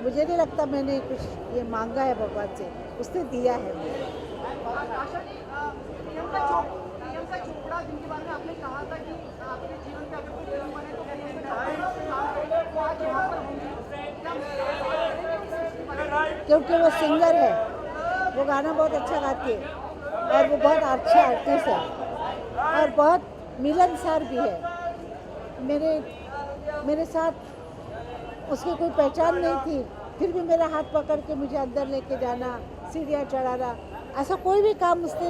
Speaker 8: मुझे नहीं लगता मैंने कुछ ये मांगा है भगवान से, उसने दिया है मुझे।
Speaker 13: प्रियंका चोपड़ा जिनके बारे में आपने कहा था कि आपके जीवन में अगर कोई फिल्म बने तो प्रियंका आज यहाँ पर होंगी,
Speaker 8: क्योंकि वो सिंगर है, वो गाना बहुत अच्छा गाती है और वो बहुत अच्छा आर्टिस्ट है और बहुत मिलनसार भी है। मेरे साथ उसकी कोई पहचान नहीं थी, फिर भी मेरा हाथ पकड़ के मुझे अंदर लेके जाना, सीढ़ियाँ चढ़ाना, ऐसा कोई भी काम उसने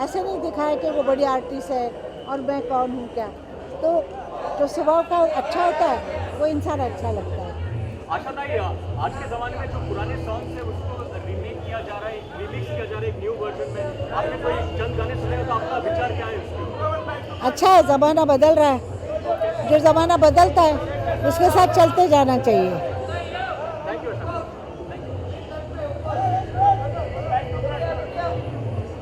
Speaker 8: ऐसे नहीं दिखाया कि वो बड़ी आर्टिस्ट है और मैं कौन हूँ क्या। तो जो स्वभाव का अच्छा होता है वो इंसान अच्छा लगता है।
Speaker 3: आशा ताई, आज के ज़माने में जो पुराने सॉन्ग्स हैं उसको रीमेक किया जा रहा है, रिमिक्स किया जा रहा है एक न्यू वर्जन में। आपने कोई चंद गाने सुने तो आपका विचार क्या है उसके?
Speaker 8: अच्छा है, ज़माना बदल रहा है, जो ज़माना बदलता है उसके साथ चलते जाना चाहिए।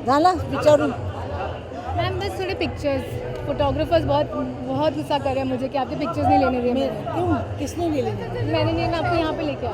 Speaker 8: झाला विचारू
Speaker 5: मैम बस थोड़े पिक्चर्स, फोटोग्राफर्स बहुत गुस्सा कर रहे हैं मुझे कि आपके पिक्चर्स नहीं लेने दिए।
Speaker 8: क्यों, किसने नहीं लेने दिए?
Speaker 5: मैंने नहीं, मैं आपको यहाँ पे लेके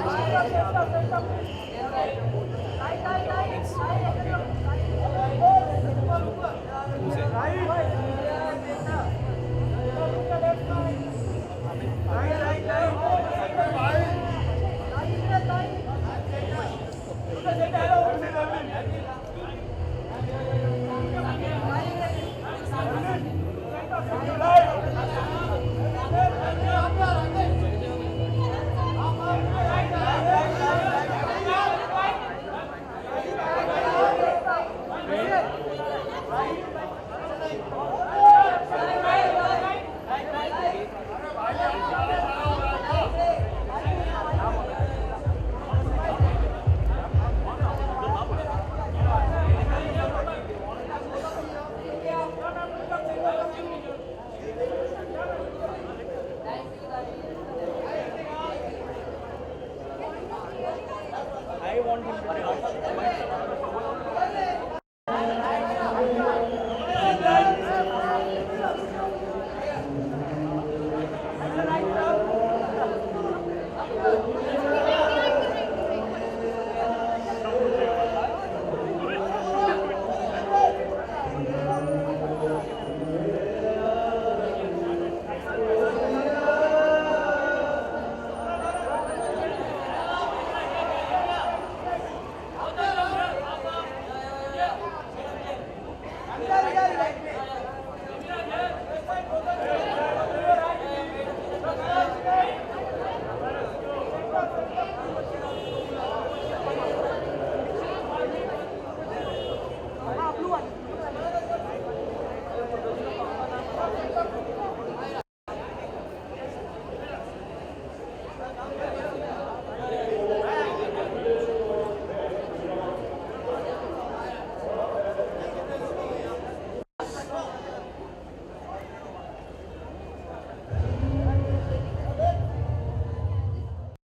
Speaker 3: I want him to